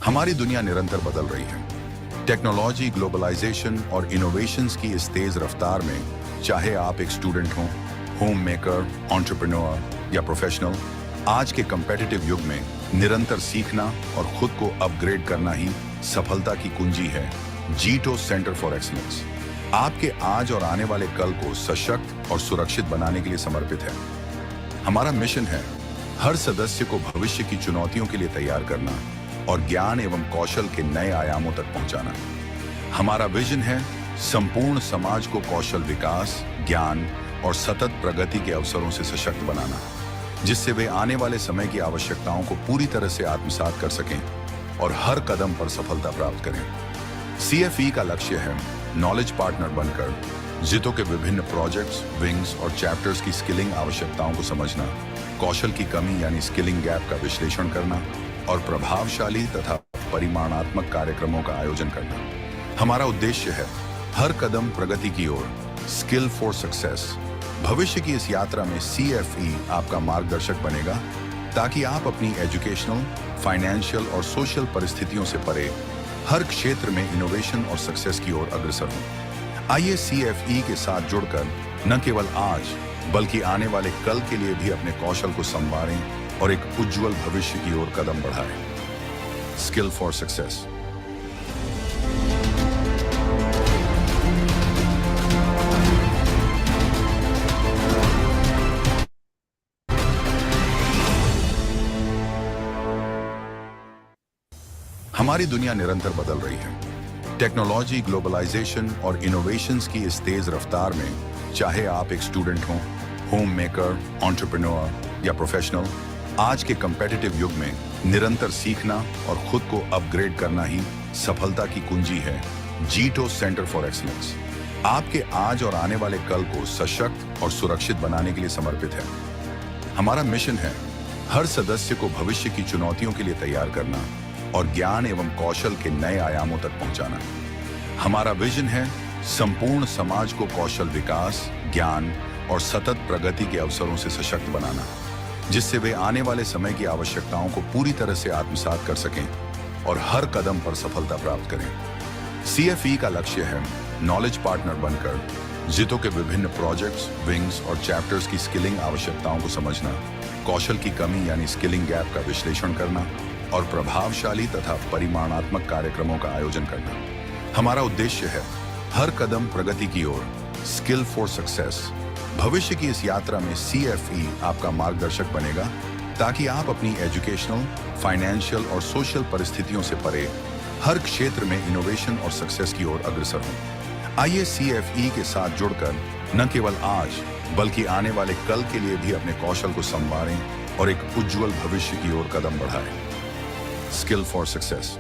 हमारी दुनिया निरंतर बदल रही है। टेक्नोलॉजी, ग्लोबलाइजेशन और इनोवेशंस की इस तेज रफ्तार में चाहे आप एक स्टूडेंट हो, होम मेकर, एंटरप्रेन्योर या प्रोफेशनल, आज के कंपेटिटिव युग में निरंतर सीखना और खुद को अपग्रेड करना ही सफलता की कुंजी है। जीटो सेंटर फॉर एक्सीलेंस आपके आज और आने वाले कल को सशक्त और सुरक्षित बनाने के लिए समर्पित है। हमारा मिशन है हर सदस्य को भविष्य की चुनौतियों के लिए तैयार करना और ज्ञान एवं कौशल के नए आयामों तक पहुंचाना। हमारा विजन है संपूर्ण समाज को कौशल विकास, ज्ञान और सतत प्रगति के अवसरों से सशक्त बनाना, जिससे वे आने वाले समय की आवश्यकताओं को पूरी तरह से आत्मसात कर सकें और हर कदम पर सफलता प्राप्त करें। CFE का लक्ष्य है नॉलेज पार्टनर बनकर जितो के विभिन्न प्रोजेक्ट्स, विंग्स और चैप्टर्स की स्किलिंग आवश्यकताओं को समझना, कौशल की कमी यानी स्किलिंग गैप का विश्लेषण करना और प्रभावशाली तथा परिमाणात्मक कार्यक्रमों का आयोजन करना। हमारा उद्देश्य है हर कदम प्रगति की ओर, स्किल फॉर सक्सेस। भविष्य की इस यात्रा में CFE आपका मार्गदर्शक बनेगा ताकि आप अपनी एजुकेशनल, फाइनेंशियल और सोशल परिस्थितियों से परे हर क्षेत्र में इनोवेशन और सक्सेस की ओर अग्रसर हों। आइए CFE के साथ जुड़कर न केवल आज बल्कि आने वाले कल के लिए भी अपने कौशल को संवारें और एक उज्जवल भविष्य की ओर कदम बढ़ाएं। Skill for success. हमारी दुनिया निरंतर बदल रही है। टेक्नोलॉजी, ग्लोबलाइजेशन और इनोवेशंस की इस तेज रफ्तार में चाहे आप एक स्टूडेंट हो, होम मेकर, एंटरप्रेन्योर या प्रोफेशनल, आज के कंपेटिटिव युग में निरंतर सीखना और खुद को अपग्रेड करना ही सफलता की कुंजी है। जीटो सेंटर फॉर एक्सीलेंस आपके आज और आने वाले कल को सशक्त और सुरक्षित बनाने के लिए समर्पित है। हमारा मिशन है हर सदस्य को भविष्य की चुनौतियों के लिए तैयार करना और ज्ञान एवं कौशल के नए आयामों तक पहुंचाना। हमारा विजन है संपूर्ण समाज को कौशल विकास, ज्ञान और सतत प्रगति के अवसरों से सशक्त बनाना, जिससे वे आने वाले समय की आवश्यकताओं को पूरी तरह से आत्मसात कर सकें और हर कदम पर सफलता प्राप्त करें। CFE का लक्ष्य है नॉलेज पार्टनर बनकर जितो के विभिन्न प्रोजेक्ट्स, विंग्स और चैप्टर्स की स्किलिंग आवश्यकताओं को समझना, कौशल की कमी यानी स्किलिंग गैप का विश्लेषण करना और प्रभावशाली तथा परिमाणात्मक कार्यक्रमों का आयोजन करना। हमारा उद्देश्य है हर कदम प्रगति की ओर, स्किल फॉर सक्सेस। भविष्य की इस यात्रा में CFE आपका मार्गदर्शक बनेगा ताकि आप अपनी एजुकेशनल, फाइनेंशियल और सोशल परिस्थितियों से परे हर क्षेत्र में इनोवेशन और सक्सेस की ओर अग्रसर हों। आइए CFE के साथ जुड़कर न केवल आज बल्कि आने वाले कल के लिए भी अपने कौशल को संवारें और एक उज्जवल भविष्य की ओर कदम बढ़ाएं। Skill for success.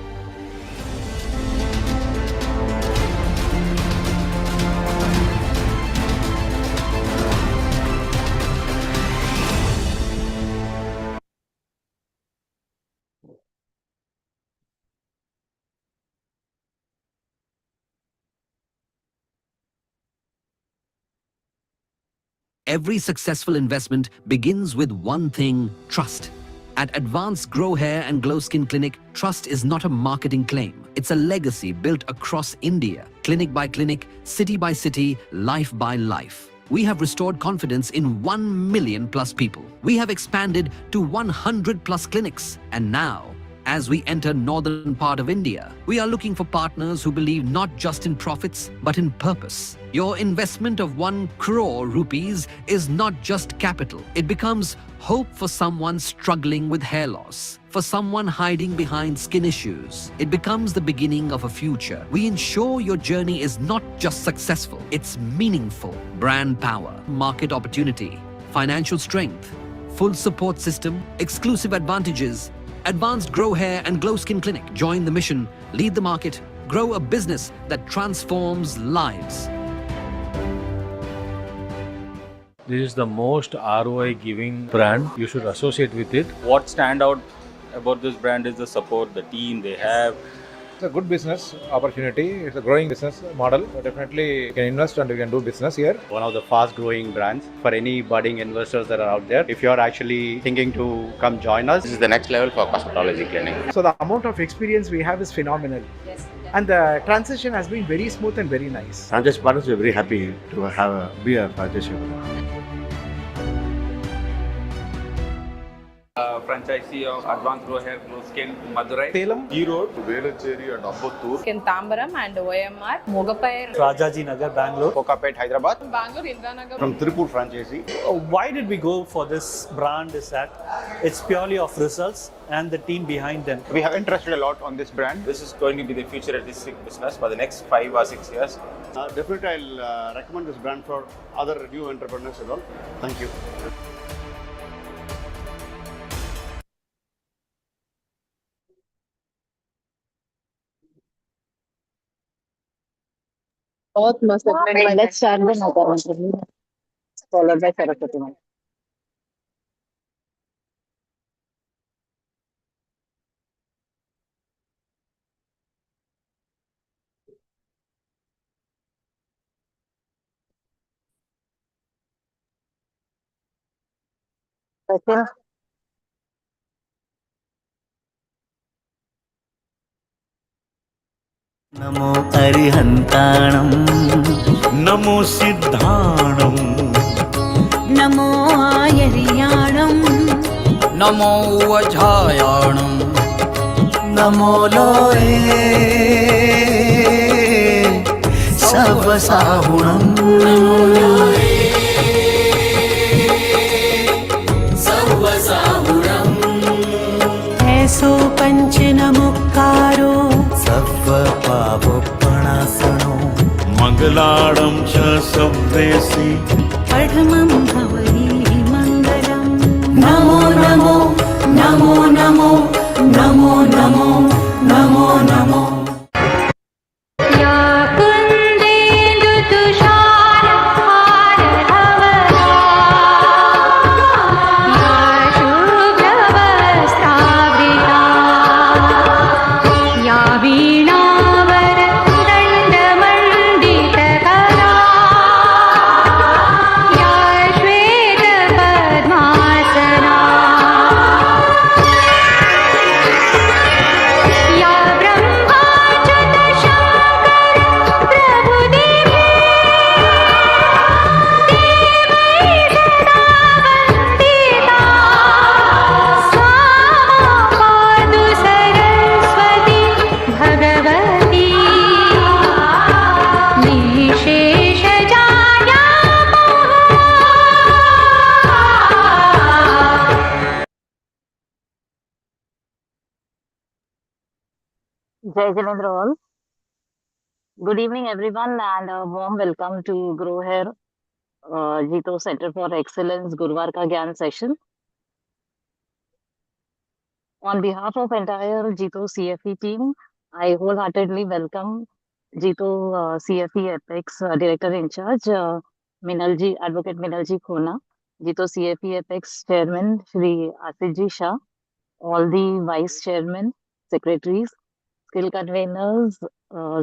Every successful investment begins with one thing: trust. At Advanced Grow Hair and Glow Skin Clinic, trust is not a marketing claim. It's a legacy built across India, clinic by clinic, city by city, life by life. We have restored confidence in 1 million plus people. We have expanded to 100 plus clinics. And now, as we enter northern part of India, we are looking for partners who believe not just in profits, but in purpose. Your investment of 1 crore rupees is not just capital. It becomes hope for someone struggling with hair loss, for someone hiding behind skin issues. It becomes the beginning of a future. We ensure your journey is not just successful, it's meaningful. Brand power, market opportunity, financial strength, full support system, exclusive advantages. Advanced Grow Hair and Glow Skin Clinic. Join the mission, lead the market, grow a business that transforms lives. This is the most ROI giving brand. You should associate with it. What stand out about this brand is the support, the team they have, It's a good business opportunity. It's a growing business model. So definitely you can invest and you can do business here. One of the fast growing brands for any budding investors that are out there. If you're actually thinking to come join us, This is the next level for cosmetology clinic. So the amount of experience we have is phenomenal. Yes. And the transition has been very smooth and very nice. Franchise partners are very happy to be a franchise. Franchisee of Advanced Grow Hair Glow Skin, Madurai, Salem, Erode, Velacheri and Ambattur, Tambaram and OMR, Mogappair, Rajaji Nagar, Bangalore, Kokapet, Hyderabad, Bangalore, Indranagar. from Tirupur franchisee. Why did we go for this brand is that it's purely of results and the team behind them. We have interested a lot on this brand. This is going to be the future of this business for the next 5 or 6 years. Definitely, I'll recommend this brand for other new entrepreneurs as well. Thank you. Let's start the Nagar interview, followed by Saraswati. Second, नमो अरिहन्ताणं नमो सिद्धाणं नमो आयर्याणं नमो वझायाणं नमो लोये सर्वसाहुणं नमो लोये सर्वसाहुणं ऐसो पंच नमुक्कारो सर्वपापप्रणाशनो मङ्गलाणं च सव्येसि पठमं भवहि मङ्गलम् नमो नमो नमो नमो नमो नमो नमो नमो या कुन्देन्दुतुषारहारधवला या शुभ्रवस्त्रावृता या वीणावरदण्डमण्डितकरा या श्वेतपद्मासना या ब्रह्माच्युतशङ्कर प्रभुदेवी देवै सदा वन्दिता स्वामा पातु Saraswati Bhagwati Jai Jinendra all. Good evening, everyone, and a warm welcome to Grow Hair Jito Center for Excellence Guruvaar Ka Gyaan Session. On behalf of entire Jito CFE team, I wholeheartedly welcome Jito CFE Apex Director in Charge, Minalji, Advocate Minalji Khona, Jito CFE Apex Chairman Shri Asifji Shah, all the Vice Chairman, Secretaries, skill conveners,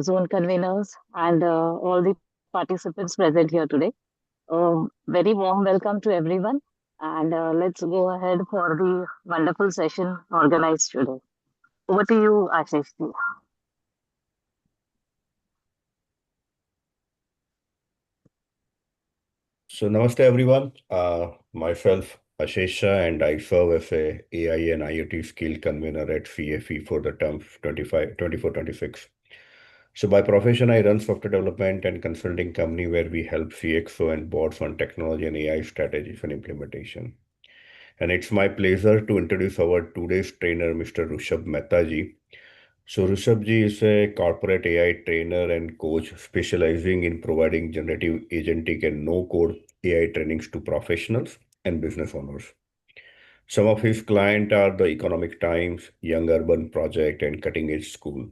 zone conveners, and all the participants present here today. Very warm welcome to everyone, and let's go ahead for the wonderful session organized today. Over to you, Ashish. So, namaste everyone. Myself, Ashesha, and I serve as a AI and IoT skill convener at CFE for the term 24-26. So, by profession, I run software development and consulting company where we help CXO and boards on technology and AI strategies and implementation. And it's my pleasure to introduce our today's trainer, Mr. Rushabh Mehta ji. So Rushabh ji is a corporate AI trainer and coach specializing in providing generative agentic and no-code AI trainings to professionals and business owners. Some of his clients are the Economic Times, Young Urban Project, and Cutting Edge School.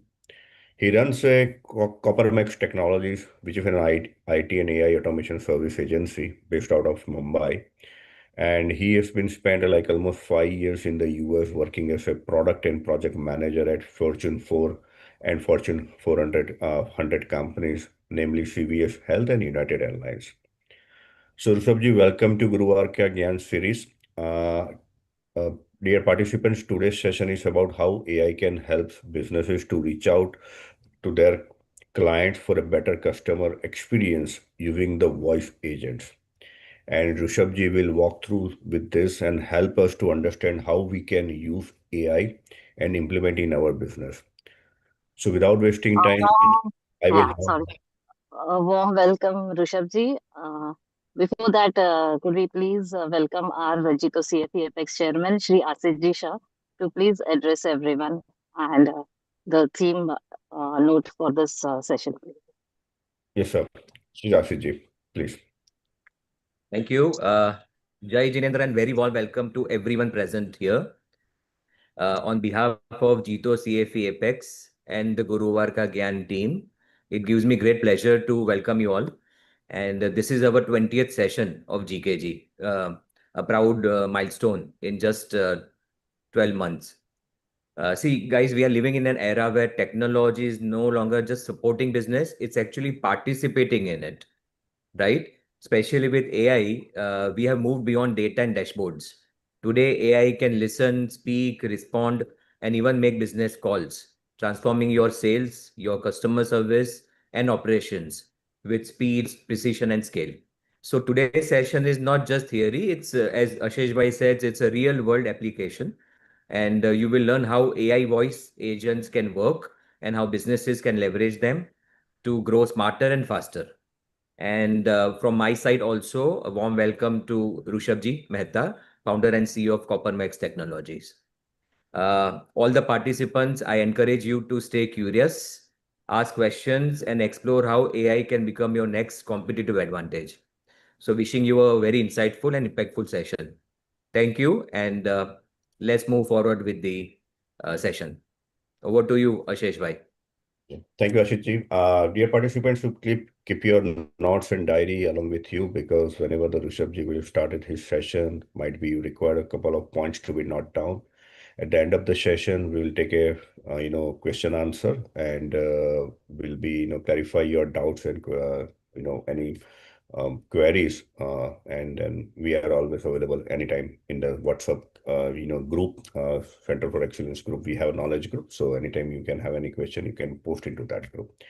He runs a Coppermax Technologies, which is an IT and AI automation service agency based out of Mumbai. And he has been spent like almost 5 years in the US working as a product and project manager at Fortune 4 and Fortune 400 100 companies, namely CVS Health and United Airlines. So, Rishabh welcome to Guruvaar Ka Gyaan series. Uh, Dear participants, today's session is about how AI can help businesses to reach out to their clients for a better customer experience using the voice agents. And Rushabh will walk through with this and help us to understand how we can use AI and implement in our business. So without wasting time, I will Yeah, sorry. A warm welcome, Rushabh. Before that, could we please welcome our Jito CFE Apex Chairman, Shri Ashish Shah, to please address everyone and the theme note for this session, please. Yes, sir. Shri Ashish please. Thank you. Jai Jinendra and very warm welcome to everyone present here. On behalf of Jito CFE Apex and the Guruvaar Ka Gyaan team, it gives me great pleasure to welcome you all. And this is our 20th session of GKG, a proud milestone in just 12 months. See, guys, we are living in an era where technology is no longer just supporting business, it's actually participating in it, right? Especially with AI, we have moved beyond data and dashboards. Today, AI can listen, speak, respond, and even make business calls, transforming your sales, your customer service, and operations with speed, precision, and scale. So today's session is not just theory. It's, as Ashish Bhai said, it's a real world application. And you will learn how AI voice agents can work and how businesses can leverage them to grow smarter and faster. And from my side also, a warm welcome to Rushabh Mehta, founder and CEO of Coppermax Technologies. All the participants, I encourage you to stay curious, ask questions, and explore how AI can become your next competitive advantage. So wishing you a very insightful and impactful session. Thank you, and let's move forward with the session. Over to you, Ashish Bhai. Thank you, Ashish. Dear participants, to keep your notes and diary along with you, because whenever the Rishabh will started his session, might be you require a couple of points to be noted down. At the end of the session, we will take a question answer, and we'll be clarify your doubts and any queries, and then we are always available anytime in the WhatsApp group, Center for Excellence group. We have a knowledge group, so anytime you can have any question, you can post into that group.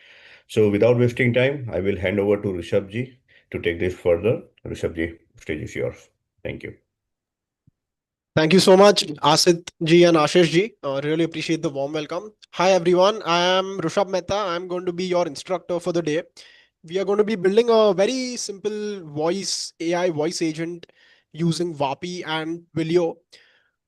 So without wasting time, I will hand over to Rishabh to take this further. Rishabh, stage is yours. Thank you. Thank you so much, Asit ji and Ashish ji. Really appreciate the warm welcome. Hi everyone, I am Rushabh Mehta. I'm going to be your instructor for the day. We are going to be building a very simple voice AI voice agent using Vapi and Twilio.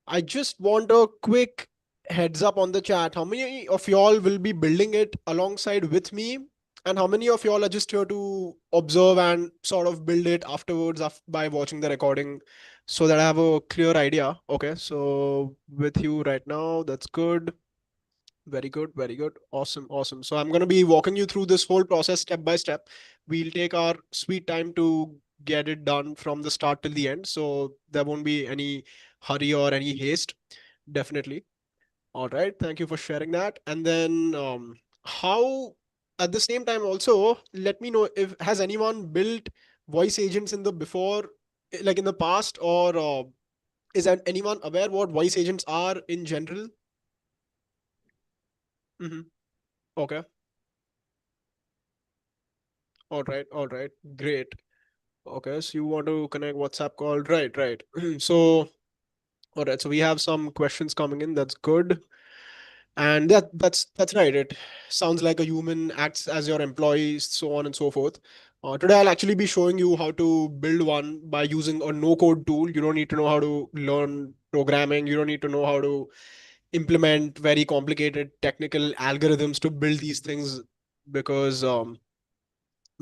I just want a quick heads up on the chat. How many of y'all will be building it alongside with me? And how many of y'all are just here to observe and sort of build it afterwards by watching the recording so that I have a clear idea? Okay, so with you right now, that's good. Very good, very good. Awesome, awesome. So I'm going to be walking you through this whole process step by step. We'll take our sweet time to get it done from the start till the end. So there won't be any hurry or any haste. Definitely. All right. Thank you for sharing that. And then how at the same time also let me know if has anyone built voice agents in the before, like in the past, or is that anyone aware what voice agents are in general? Okay. All right. All right. Great. Okay. So you want to connect WhatsApp call. Right. Right. So, all right. So we have some questions coming in. That's good. And that's right. It sounds like a human acts as your employee, so on and so forth. Today, I'll actually be showing you how to build one by using a no-code tool. You don't need to know how to learn programming. You don't need to know how to implement very complicated technical algorithms to build these things because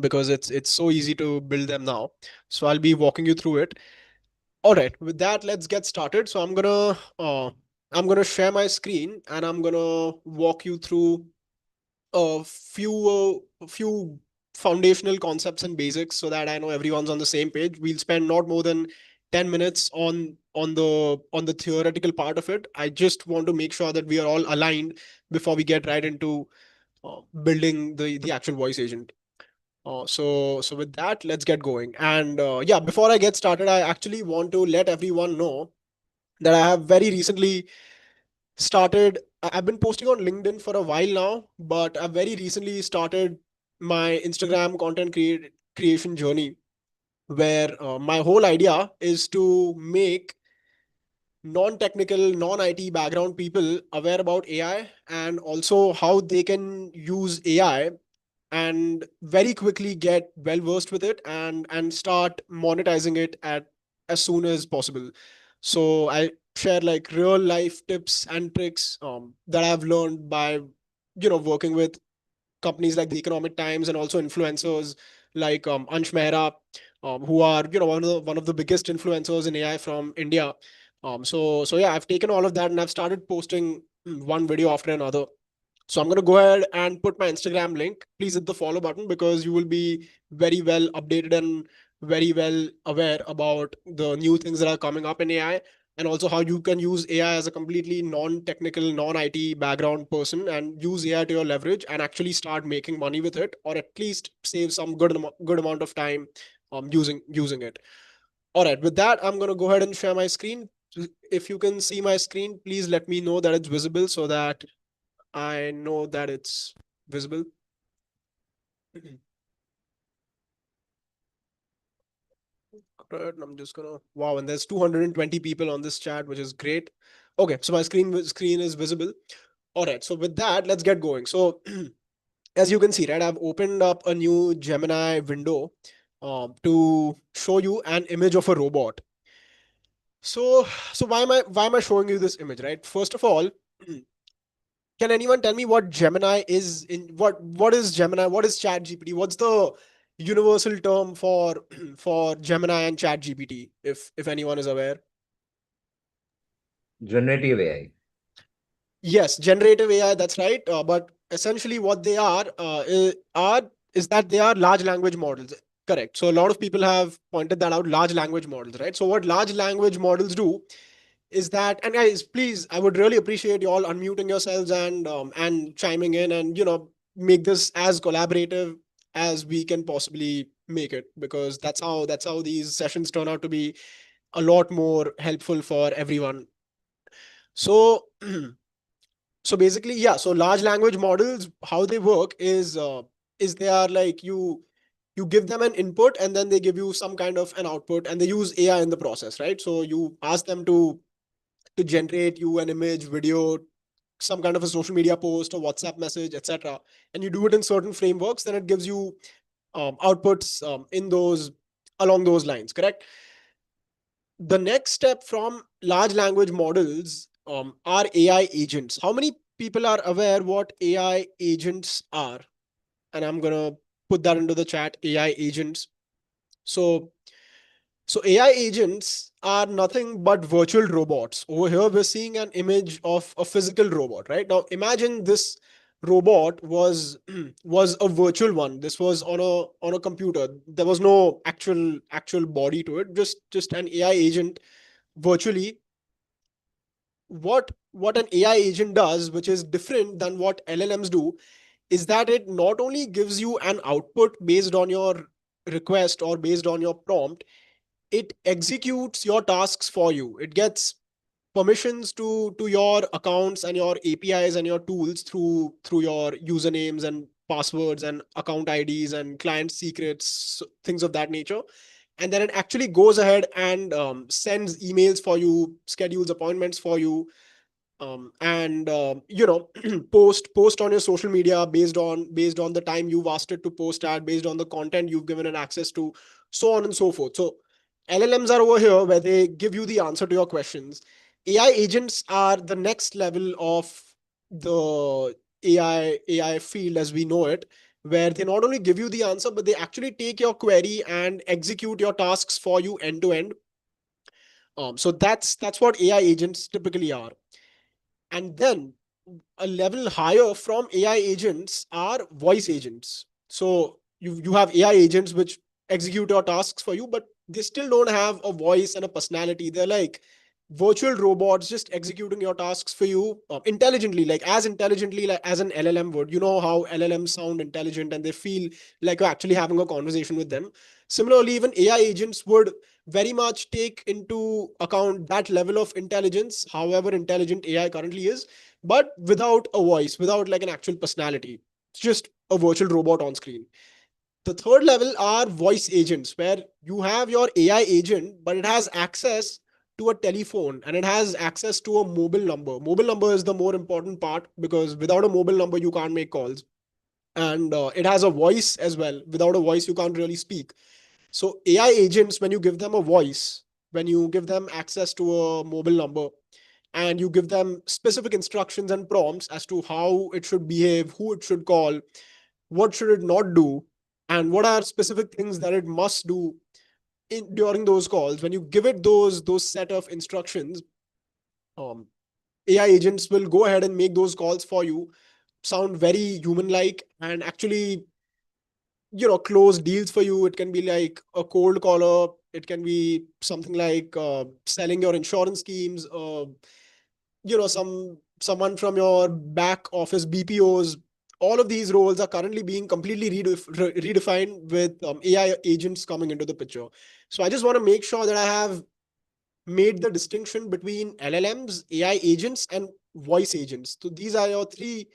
it's so easy to build them now. So I'll be walking you through it. All right, with that, let's get started. So I'm gonna share my screen and I'm gonna walk you through a few foundational concepts and basics so that I know everyone's on the same page. We'll spend not more than 10 minutes on the theoretical part of it. I just want to make sure that we are all aligned before we get right into building the actual voice agent. So with that, let's get going. And yeah, before I get started, I actually want to let everyone know that I have very recently started. I've been posting on LinkedIn for a while now, but I've very recently started my Instagram content creation journey, where my whole idea is to make non-technical, non-IT background people aware about AI and also how they can use AI and very quickly get well versed with it and start monetizing it at as soon as possible. So I share like real life tips and tricks that I've learned by working with companies like the Economic Times and also influencers like Ansh Mehra, who are one of the biggest influencers in AI from India. So yeah, I've taken all of that and I've started posting one video after another. So I'm going to go ahead and put my Instagram link. Please hit the follow button because you will be very well updated and very well aware about the new things that are coming up in AI and also how you can use AI as a completely non-technical, non-IT background person and use AI to your leverage and actually start making money with it, or at least save some good amount of time using it. All right, with that, I'm going to go ahead and share my screen. If you can see my screen, please let me know that it's visible so that I know that it's visible. Right, I'm just gonna wow, and there's 220 people on this chat, which is great. Okay, so my screen is visible. All right, so with that, let's get going. So as you can see, right, I've opened up a new Gemini window to show you an image of a robot. So why am I showing you this image, right? First of all, can anyone tell me what Gemini is in what is Gemini? What is Chat GPT? What's the universal term for for Gemini and Chat GPT, if anyone is aware? Generative AI. Yes, generative AI, that's right. But essentially what they is that they are large language models. Correct. So a lot of people have pointed that out, large language models, right? So what large language models do is that, and guys, please, I would really appreciate you all unmuting yourselves and chiming in and make this as collaborative as we can possibly make it, because that's how these sessions turn out to be a lot more helpful for everyone. So so basically, yeah, so large language models, how they work is they are like you give them an input and then they give you some kind of an output and they use AI in the process, right? So you ask them to generate you an image, video, some kind of a social media post or WhatsApp message, etc. And you do it in certain frameworks, then it gives you outputs in those along those lines, correct? The next step from large language models are AI agents. How many people are aware what AI agents are? And I'm gonna put that into the chat. AI agents. So So AI agents are nothing but virtual robots. Over here, we're seeing an image of a physical robot, right? Now, imagine this robot was a virtual one. This was on a computer. There was no actual body to it. Just an AI agent virtually. What an AI agent does, which is different than what LLMs do, is that it not only gives you an output based on your request or based on your prompt, it executes your tasks for you. It gets permissions to your accounts and your APIs and your tools through your usernames and passwords and account IDs and client secrets, things of that nature. And then it actually goes ahead and sends emails for you, schedules appointments for you, and post on your social media based on the time you've asked it to post at, based on the content you've given it access to, so on and so forth. So LLMs are over here where they give you the answer to your questions. AI agents are the next level of the AI field as we know it, where they not only give you the answer, but they actually take your query and execute your tasks for you end to end. So that's what AI agents typically are. And then a level higher from AI agents are voice agents. So you have AI agents which execute your tasks for you, but they still don't have a voice and a personality. virtual robots just executing your tasks for you intelligently, like as intelligently like as an LLM would. You know how LLMs sound intelligent and they feel like you're actually having a conversation with them. Similarly, even AI agents would very much take into account that level of intelligence, however intelligent AI currently is, but without a voice, without like an actual personality. It's just a virtual robot on screen. The third level are voice agents, where you have your AI agent, but it has access to a telephone and it has access to a mobile number. Mobile number is the more important part because without a mobile number, you can't make calls. And it has a voice as well. Without a voice, you can't really speak. So AI agents, when you give them a voice, when you give them access to a mobile number, and you give them specific instructions and prompts as to how it should behave, who it should call, what should it not do, and what are specific things that it must do during those calls. When you give it those set of instructions, um, AI agents will go ahead and make those calls for you, sound very human like, and actually close deals for you. It can be like a cold caller, it can be something like selling your insurance schemes, someone from your back office BPOs. All of these roles are currently being completely redefined with AI agents coming into the picture. So I just want to make sure that I have made the distinction between LLMs, AI agents, and voice agents. So these are your three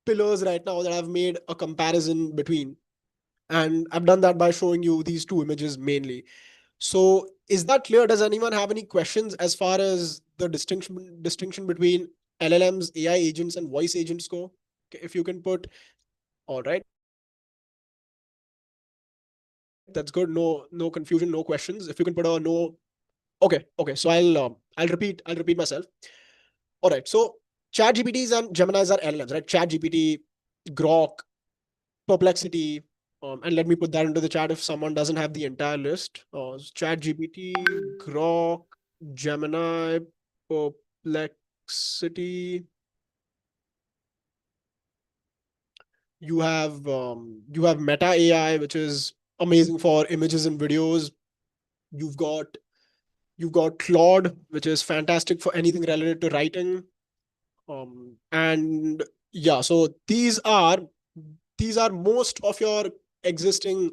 pillars right now that I've made a comparison between. And I've done that by showing you these two images mainly. So is that clear? Does anyone have any questions as far as the distinction between LLMs, AI agents, and voice agents go? Okay, if you can put, all right. That's good. No confusion, no questions. If you can put a no. Okay. So I'll repeat myself. All right. So Chat GPTs and Geminis are LLMs, right? Chat GPT, Grok, Perplexity, and let me put that into the chat if someone doesn't have the entire list. Chat GPT, Grok, Gemini, Perplexity. You have Meta AI, which is amazing for images and videos. You've got Claude, which is fantastic for anything related to writing. And yeah, so these are most of your existing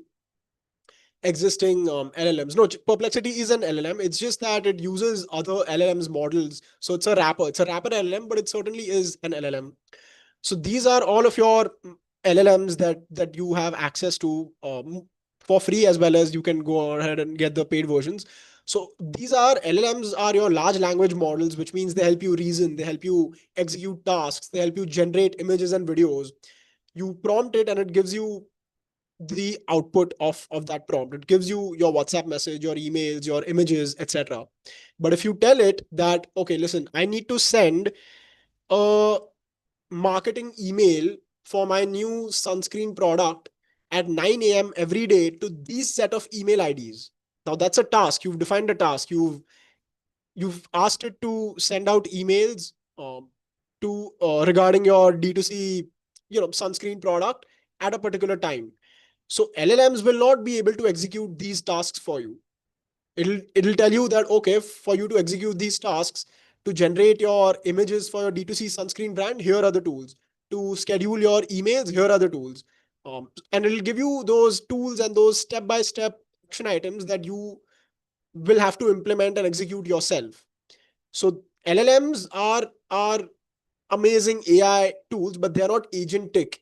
LLMs. No, Perplexity is an LLM. It's just that it uses other LLMs models. So it's a wrapper. It's a wrapper LLM, but it certainly is an LLM. So these are all of your LLMs that you have access to for free, as well as you can go ahead and get the paid versions. So these are LLMs are your large language models, which means they help you reason, they help you execute tasks, they help you generate images and videos. You prompt it and it gives you the output of that prompt. It gives you your WhatsApp message, your emails, your images, etc. But if you tell it that, okay, listen, I need to send a marketing email for my new sunscreen product at 9 a.m. every day to these set of email IDs. Now that's a task. You've defined a task. You've asked it to send out emails to regarding your D2C, sunscreen product at a particular time. So LLMs will not be able to execute these tasks for you. It'll tell you that, okay, for you to execute these tasks, to generate your images for your D2C sunscreen brand, here are the tools. To schedule your emails, here are the tools. And it'll give you those tools and those step-by-step action items that you will have to implement and execute yourself. So LLMs are amazing AI tools, but they're not agentic.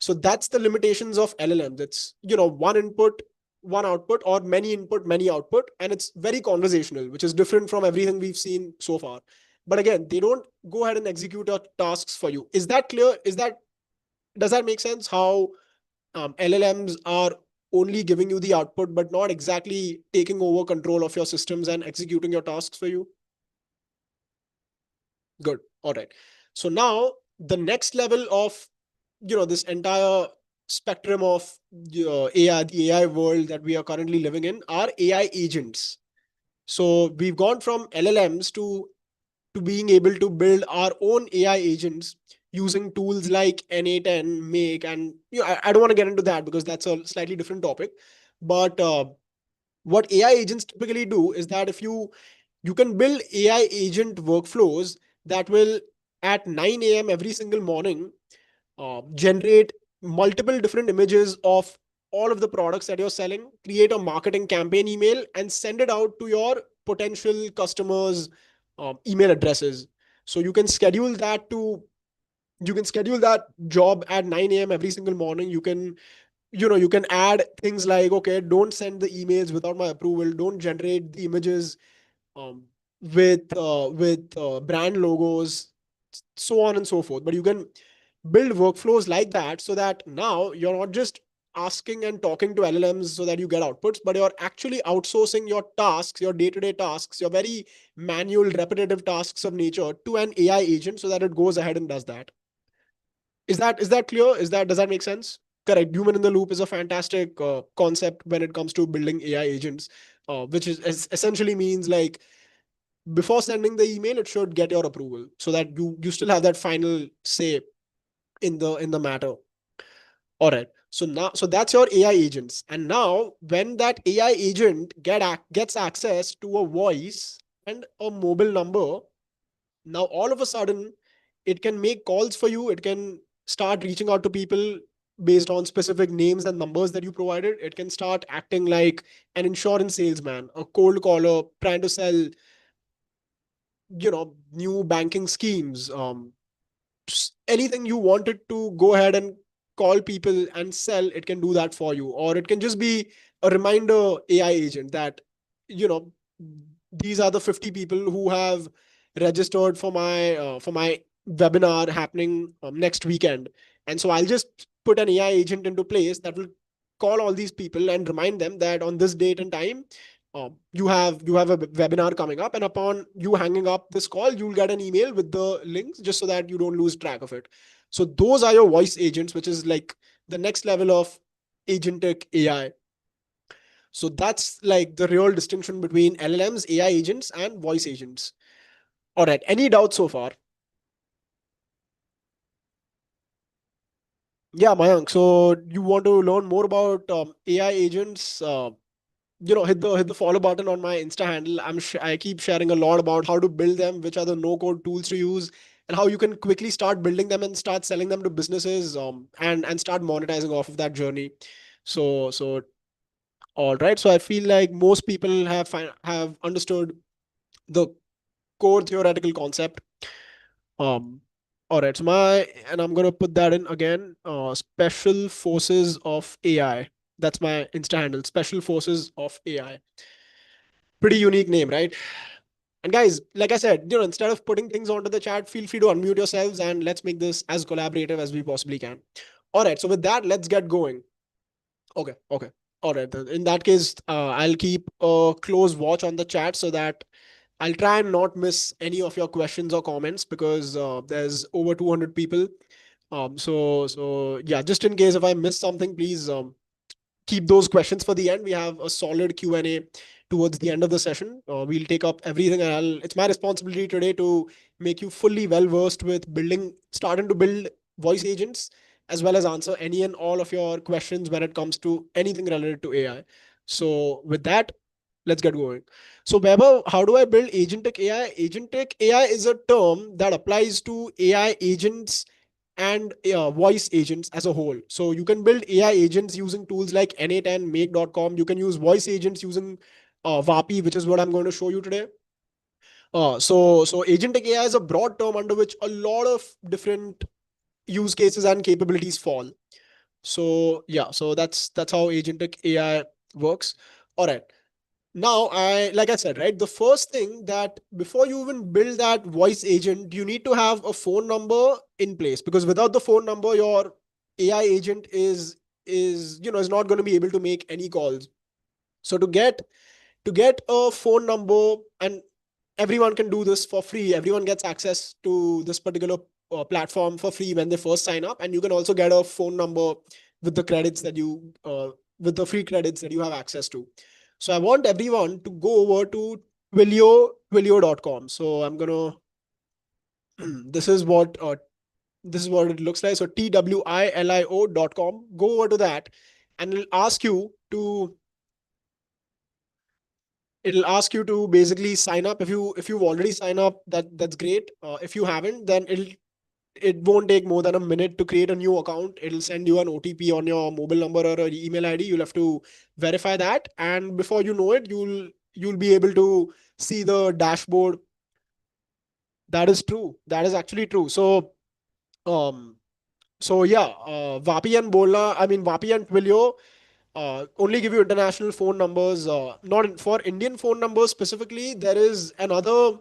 So that's the limitations of LLMs. It's, one input, one output, or many input, many output. And it's very conversational, which is different from everything we've seen so far. But again, they don't go ahead and execute your tasks for you. Is that clear? Does that make sense? How LLMs are only giving you the output, but not exactly taking over control of your systems and executing your tasks for you? Good. All right. So now the next level of this entire spectrum of AI, the AI world that we are currently living in, are AI agents. So we've gone from LLMs to being able to build our own AI agents using tools like N8N, Make, and I don't want to get into that because that's a slightly different topic. But what AI agents typically do is that if you you can build AI agent workflows that will at 9 a.m. every single morning generate multiple different images of all of the products that you're selling, create a marketing campaign email, and send it out to your potential customers' email addresses. So you can schedule that job at 9 a.m. every single morning. You can add things like, okay, don't send the emails without my approval, don't generate the images um, with brand logos, so on and so forth. But you can build workflows like that so that now you're not just asking and talking to LLMs so that you get outputs, but you're actually outsourcing your tasks, your day-to-day tasks, your very manual, repetitive tasks of nature to an AI agent so that it goes ahead and does that. Is that clear? Does that make sense? Correct. Human in the loop is a fantastic concept when it comes to building AI agents, which essentially means like before sending the email, it should get your approval so that you still have that final say in the matter. All right. So that's your AI agents. And now when that AI agent gets access to a voice and a mobile number, now all of a sudden it can make calls for you. It can start reaching out to people based on specific names and numbers that you provided. It can start acting like an insurance salesman, a cold caller trying to sell, new banking schemes, anything you wanted to go ahead and call people and sell, it can do that for you. Or it can just be a reminder AI agent that, you know, these are the 50 people who have registered for my webinar happening next weekend. And so I'll just put an AI agent into place that will call all these people and remind them that on this date and time, you have a webinar coming up, and upon you hanging up this call, you'll get an email with the links just so that you don't lose track of it. So those are your voice agents, which is like the next level of agentic AI. So that's like the real distinction between LLMs, AI agents, and voice agents. All right. Any doubts so far? Yeah, Mayank. So you want to learn more about AI agents? Hit the follow button on my Insta handle. I keep sharing a lot about how to build them, which are the no code tools to use, and how you can quickly start building them and start selling them to businesses, and start monetizing off of that journey. So all right. So I feel like most people have understood the core theoretical concept. All right. And I'm gonna put that in again. Special Forces of AI. That's my Insta handle. Special Forces of AI. Pretty unique name, right? And guys, like I said, instead of putting things onto the chat, feel free to unmute yourselves and let's make this as collaborative as we possibly can. All right. So with that, let's get going. Okay. Okay. All right. Then in that case, I'll keep a close watch on the chat so that I'll try and not miss any of your questions or comments because there's over 200 people. So yeah, just in case if I miss something, please keep those questions for the end. We have a solid Q&A towards the end of the session. We'll take up everything, and it's my responsibility today to make you fully well versed with starting to build voice agents, as well as answer any and all of your questions when it comes to anything related to AI. So with that, let's get going. So Weber, how do I build agentic AI? Agentic AI is a term that applies to AI agents and voice agents as a whole. So you can build AI agents using tools like N8N, Make.com. You can use voice agents using VAPI, which is what I'm going to show you today. So agentic AI is a broad term under which a lot of different use cases and capabilities fall. So yeah, so that's how agentic AI works. All right. Now, like I said, right, the first thing that before you even build that voice agent, you need to have a phone number in place, because without the phone number, your AI agent is not going to be able to make any calls. So to get a phone number, and everyone can do this for free. Everyone gets access to this particular platform for free when they first sign up, and you can also get a phone number with the credits that with the free credits that you have access to. So I want everyone to go over to twilio.com. So I'm gonna this is what it looks like. So twilio.com. Go over to that, and it'll ask you to it'll ask you to basically sign up. If you've already signed up, that's great. If you haven't, then it won't take more than a minute to create a new account. It'll send you an OTP on your mobile number or an email ID. You'll have to verify that, and before you know it, you'll be able to see the dashboard. That is true. That is actually true. Um, yeah, Vapi and Vapi and Twilio only give you international phone numbers. Not for Indian phone numbers specifically. There is another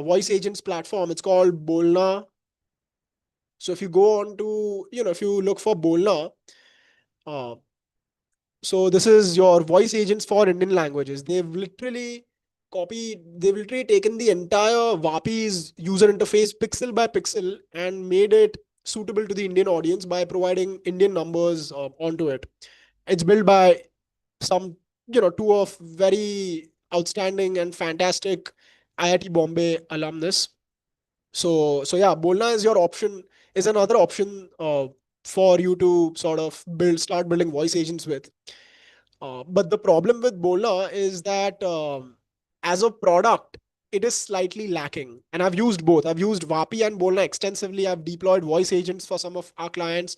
voice agents platform. It's called Bolna. So if you go on to, if you look for Bolna, uh, so this is your voice agents for Indian languages. They've literally taken the entire Vapi's user interface pixel by pixel and made it suitable to the Indian audience by providing Indian numbers onto it. It's built by some, two of very outstanding and fantastic IIT Bombay alumnus. So yeah, Bolna is another option for you to sort of start building voice agents with. But the problem with Bolna is that as a product, it is slightly lacking. And I've used both. I've used Vapi and Bolna extensively. I've deployed voice agents for some of our clients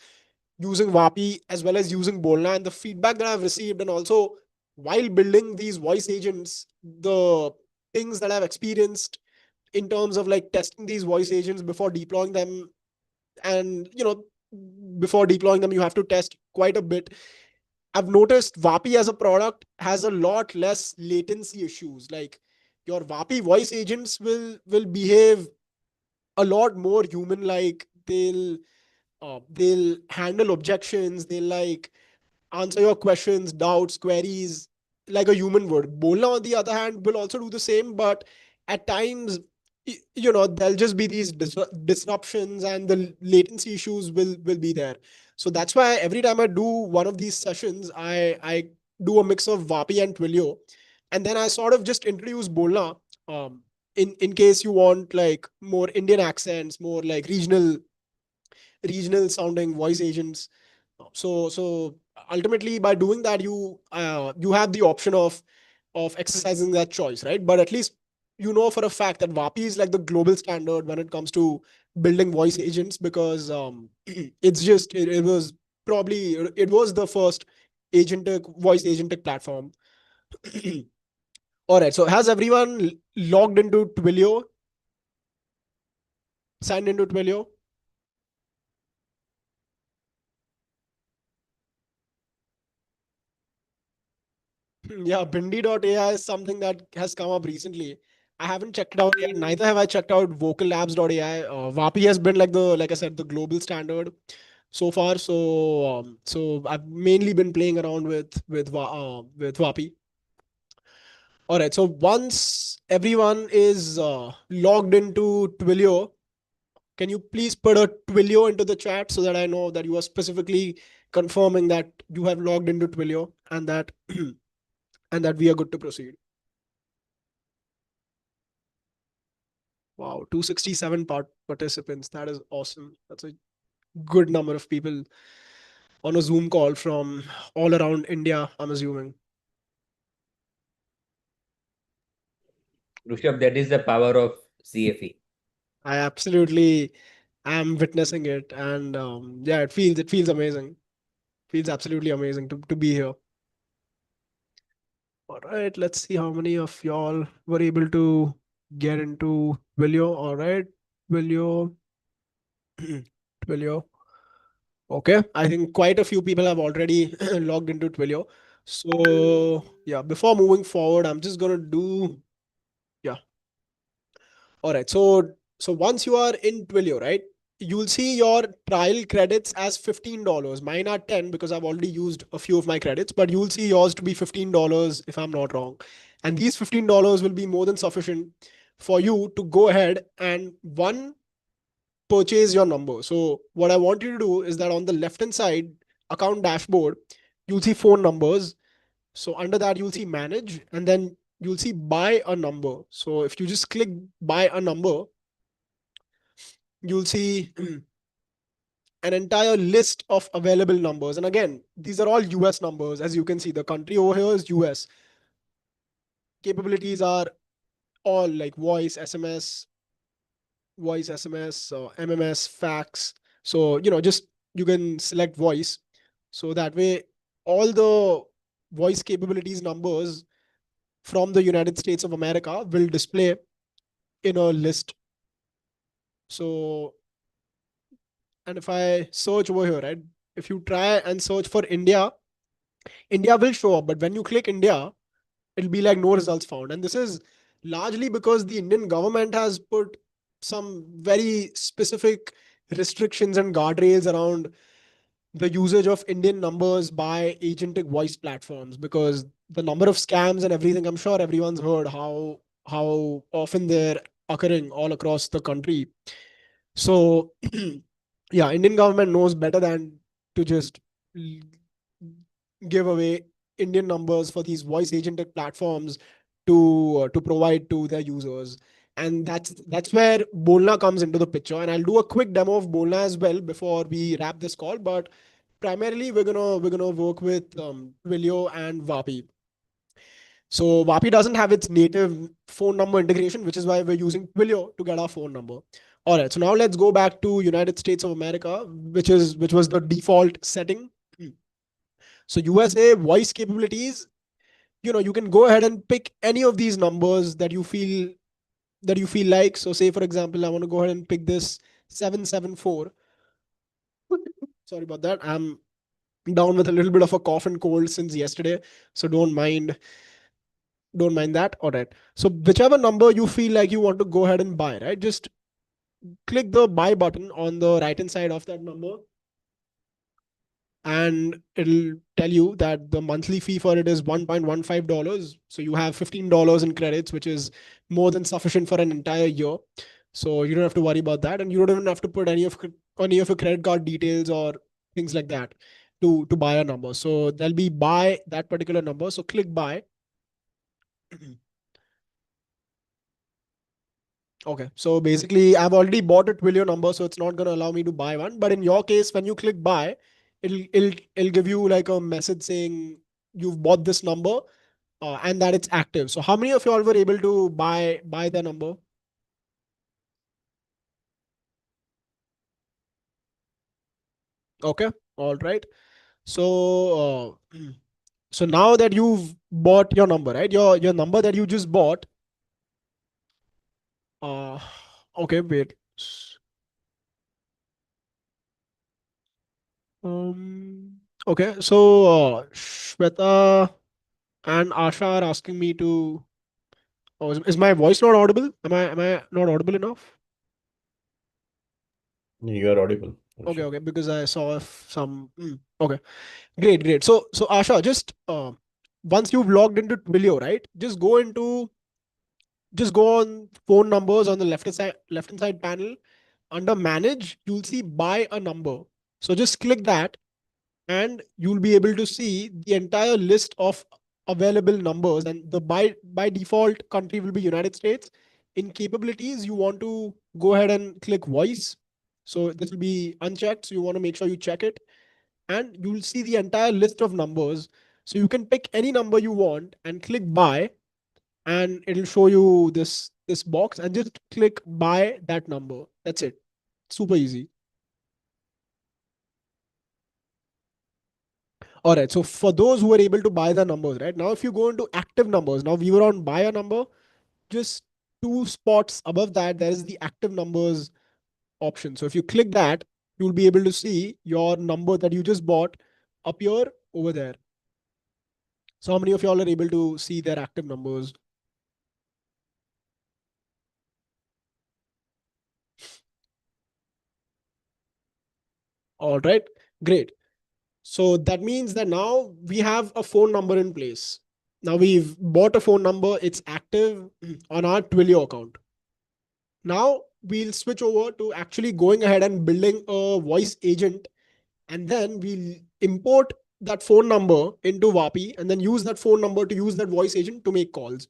using Vapi as well as using Bolna. And the feedback that I've received, and also while building these voice agents, the things that I've experienced in terms of like testing these voice agents before deploying them, and before deploying them, you have to test quite a bit. I've noticed Vapi as a product has a lot less latency issues. Like your Vapi voice agents will behave a lot more human like. They'll handle objections. They'll like answer your questions, doubts, queries like a human would. Bolna, on the other hand, will also do the same, but at times, there'll just be these disruptions, and the latency issues will be there. So that's why every time I do one of these sessions, I do a mix of Vapi and Twilio, and then I sort of just introduce Bolna in case you want like more Indian accents, more like regional sounding voice agents. So ultimately, by doing that, you have the option of exercising that choice, right? But at least for a fact that Vapi is like the global standard when it comes to building voice agents, because it was the first voice agentic platform. All right. So has everyone logged into Twilio? Signed into Twilio? Yeah, Bindi.ai is something that has come up recently. I haven't checked it out yet. Neither have I checked out vocallabs.ai. Vapi has been like I said, the global standard so far. So I've mainly been playing around with Vapi. All right. So once everyone is logged into Twilio, can you please put a Twilio into the chat so that I know that you are specifically confirming that you have logged into Twilio, and that and that we are good to proceed. Wow, 267 participants. That is awesome. That's a good number of people on a Zoom call from all around India, I'm assuming. Rushabh, that is the power of CFE. I absolutely am witnessing it, and yeah, it feels amazing. Feels absolutely amazing to be here. All right, let's see how many of y'all were able to get into Twilio. All right, Twilio, Twilio. Okay, I think quite a few people have already logged into Twilio. So yeah, before moving forward, I'm just gonna do, yeah. All right, so once you are in Twilio, right, you'll see your trial credits as $15. Mine are 10 because I've already used a few of my credits, but you'll see yours to be $15 if I'm not wrong. And these $15 will be more than sufficient for you to go ahead and purchase your number. So what I want you to do is that on the left hand side account dashboard, you'll see phone numbers. So under that, you'll see manage, and then you'll see buy a number. So if you just click buy a number, you'll see an entire list of available numbers. And again, these are all US numbers. As you can see, the country over here is US. Capabilities are all like voice, SMS, MMS, fax. So, just you can select voice. So that way, all the voice capabilities numbers from the United States of America will display in a list. So, and if I search over here, right, if you try and search for India, India will show up. But when you click India, it'll be like no results found. And this is largely because the Indian government has put some very specific restrictions and guardrails around the usage of Indian numbers by agentic voice platforms, because the number of scams and everything, I'm sure everyone's heard how often they're occurring all across the country. So yeah, Indian government knows better than to just give away Indian numbers for these voice agentic platforms to provide to their users. And that's where Bolna comes into the picture. And I'll do a quick demo of Bolna as well before we wrap this call. But primarily, we're gonna work with Twilio and Vapi. So Vapi doesn't have its native phone number integration, which is why we're using Twilio to get our phone number. All right. So now let's go back to United States of America, which was the default setting. So USA voice capabilities, you can go ahead and pick any of these numbers that you feel like. So say for example, I want to go ahead and pick this 774. Sorry about that. I'm down with a little bit of a cough and cold since yesterday, so don't mind that. All right. So whichever number you feel like you want to go ahead and buy, right? Just click the buy button on the right hand side of that number, and it'll tell you that the monthly fee for it is $1.15. So you have $15 in credits, which is more than sufficient for an entire year. So you don't have to worry about that, and you don't even have to put any of your credit card details or things like that to buy a number. So there'll be buy that particular number. So click buy. Okay, so basically I've already bought a Twilio number, so it's not going to allow me to buy one. But in your case, when you click buy, it'll give you like a message saying you've bought this number and that it's active. So how many of you all were able to buy the number? Okay, all right. So so now that you've bought your number, right? Your number that you just bought. Okay, wait. Okay, so Shweta and Asha are asking me to. Oh, is my voice not audible? Am I not audible enough? You are audible. Okay, because I saw some. Okay, great. So Asha, just once you've logged into Twilio, right? Just go on phone numbers on the left hand side panel. Under manage, you'll see buy a number. So just click that, and you'll be able to see the entire list of available numbers. And the by default country will be United States. In capabilities, you want to go ahead and click voice. So this will be unchecked. So you want to make sure you check it, and you'll see the entire list of numbers. So you can pick any number you want and click buy, and it'll show you this box, and just click buy that number. That's it. Super easy. All right. So for those who are able to buy the numbers, right now, if you go into active numbers, now we were on buy a number, just 2 spots above that, there is the active numbers option. So if you click that, you'll be able to see your number that you just bought appear over there. So how many of y'all are able to see their active numbers? All right, great. So that means that now we have a phone number in place. Now we've bought a phone number, it's active on our Twilio account. Now we'll switch over to actually going ahead and building a voice agent, and then we'll import that phone number into Vapi and then use that phone number to use that voice agent to make calls.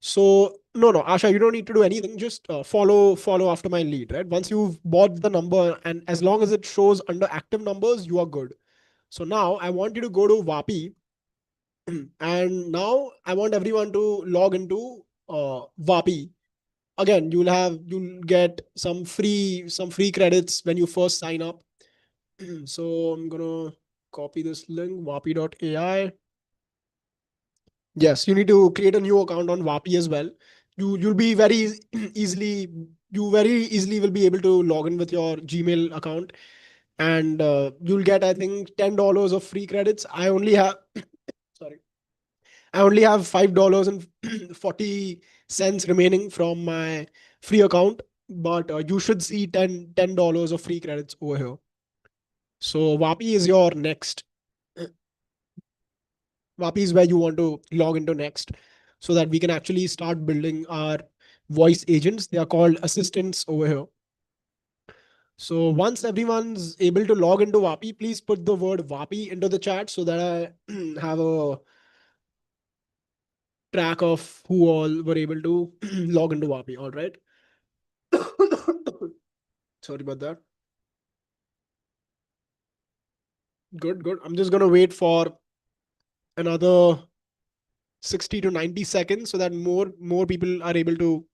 So no, Asha, you don't need to do anything. Just follow after my lead, right? Once you've bought the number, and as long as it shows under active numbers, you are good. So now I want you to go to Vapi, and now I want everyone to log into Vapi. Again, you'll get some free credits when you first sign up. So I'm gonna copy this link, vapi.ai. Yes, you need to create a new account on Vapi as well. You'll be easily very easily will be able to log in with your Gmail account, and you'll get, I think, $10 of free credits. I only have sorry, I only have $5.40 remaining from my free account, but you should see $10 of free credits over here. So Vapi is your next. Vapi is where you want to log into next, so that we can actually start building our voice agents. They are called assistants over here. So once everyone's able to log into Vapi, please put the word Vapi into the chat so that I have a track of who all were able to log into Vapi. All right. Sorry about that. Good, good. I'm just gonna wait for another 60 to 90 seconds so that more people are able to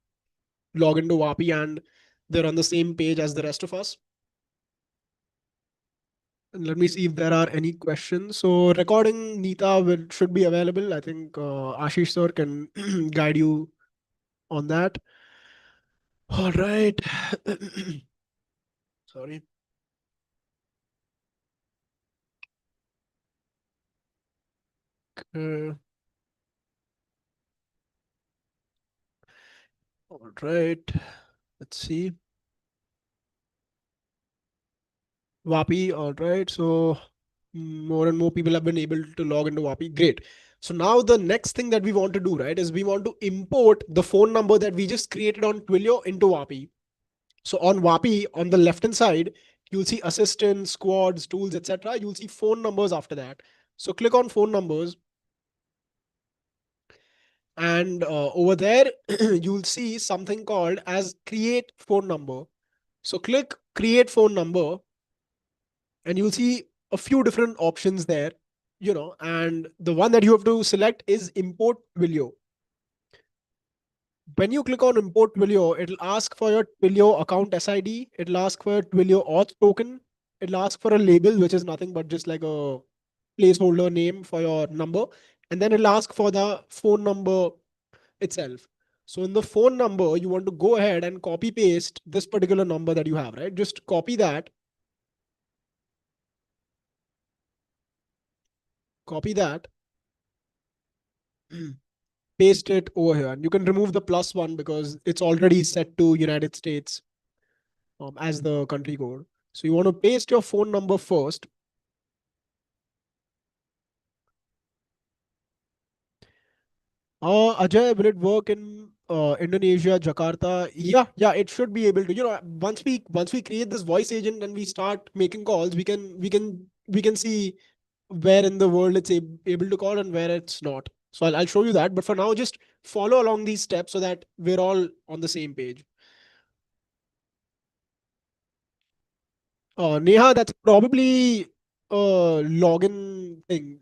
log into Vapi and they're on the same page as the rest of us. And let me see if there are any questions. So recording, Neeta, should be available. I think Ashish sir can guide you on that. All right. Sorry. All right. Let's see. Vapi. All right. So more and more people have been able to log into Vapi. Great. So now the next thing that we want to do, right, is we want to import the phone number that we just created on Twilio into Vapi. So on Vapi, on the left hand side, you'll see assistants, squads, tools, etc. You'll see phone numbers after that. So click on phone numbers. And over there, you'll see something called as create phone number. So click create phone number and you'll see a few different options there, and the one that you have to select is import Twilio. When you click on import Twilio, it'll ask for your Twilio account SID. It'll ask for your Twilio auth token. It'll ask for a label, which is nothing but just like a placeholder name for your number. And then it'll ask for the phone number itself. So in the phone number, you want to go ahead and copy paste this particular number that you have, right? Just copy that. Copy that. Paste it over here. And you can remove the +1 because it's already set to United States as the country code. So you want to paste your phone number first. Ajay, will it work in Indonesia, Jakarta? Yeah, it should be able to. Once we create this voice agent and we start making calls, we can see where in the world it's able to call and where it's not. So I'll show you that. But for now, just follow along these steps so that we're all on the same page. Neha, that's probably a login thing.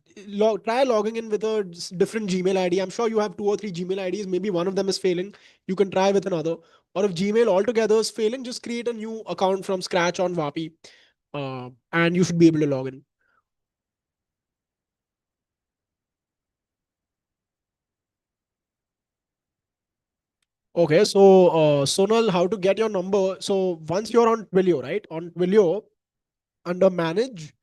Try logging in with a different Gmail ID. I'm sure you have 2 or 3 Gmail IDs. Maybe one of them is failing. You can try with another. Or if Gmail altogether is failing, just create a new account from scratch on Vapi, and you should be able to log in. Okay, so Sonal, how to get your number? So once you're on Twilio, right? On Twilio, under manage,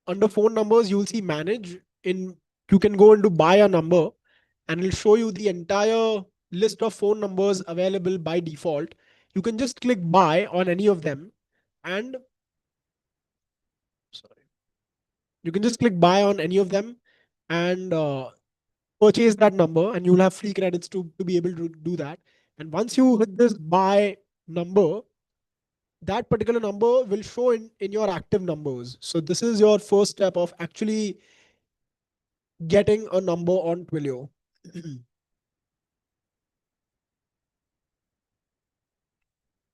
under phone numbers, you'll see manage. You can go into buy a number, and it'll show you the entire list of phone numbers available by default. You can just click buy on any of them, and sorry, you can just click buy on any of them and purchase that number, and you'll have free credits to be able to do that. And once you hit this buy number, that particular number will show in your active numbers. So this is your first step of actually getting a number on Twilio.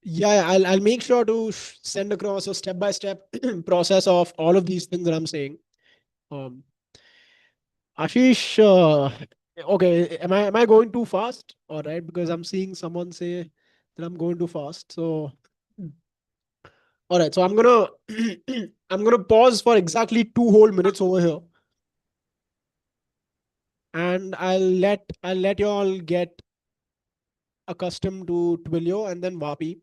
Yeah, I'll make sure to send across a step-by-step process of all of these things that I'm saying. Um, Ashish, okay, am I going too fast? All right, because I'm seeing someone say that I'm going too fast. So, all right, so I'm gonna I'm gonna pause for exactly 2 whole minutes over here, and I'll let you all get accustomed to Twilio and then Vapi.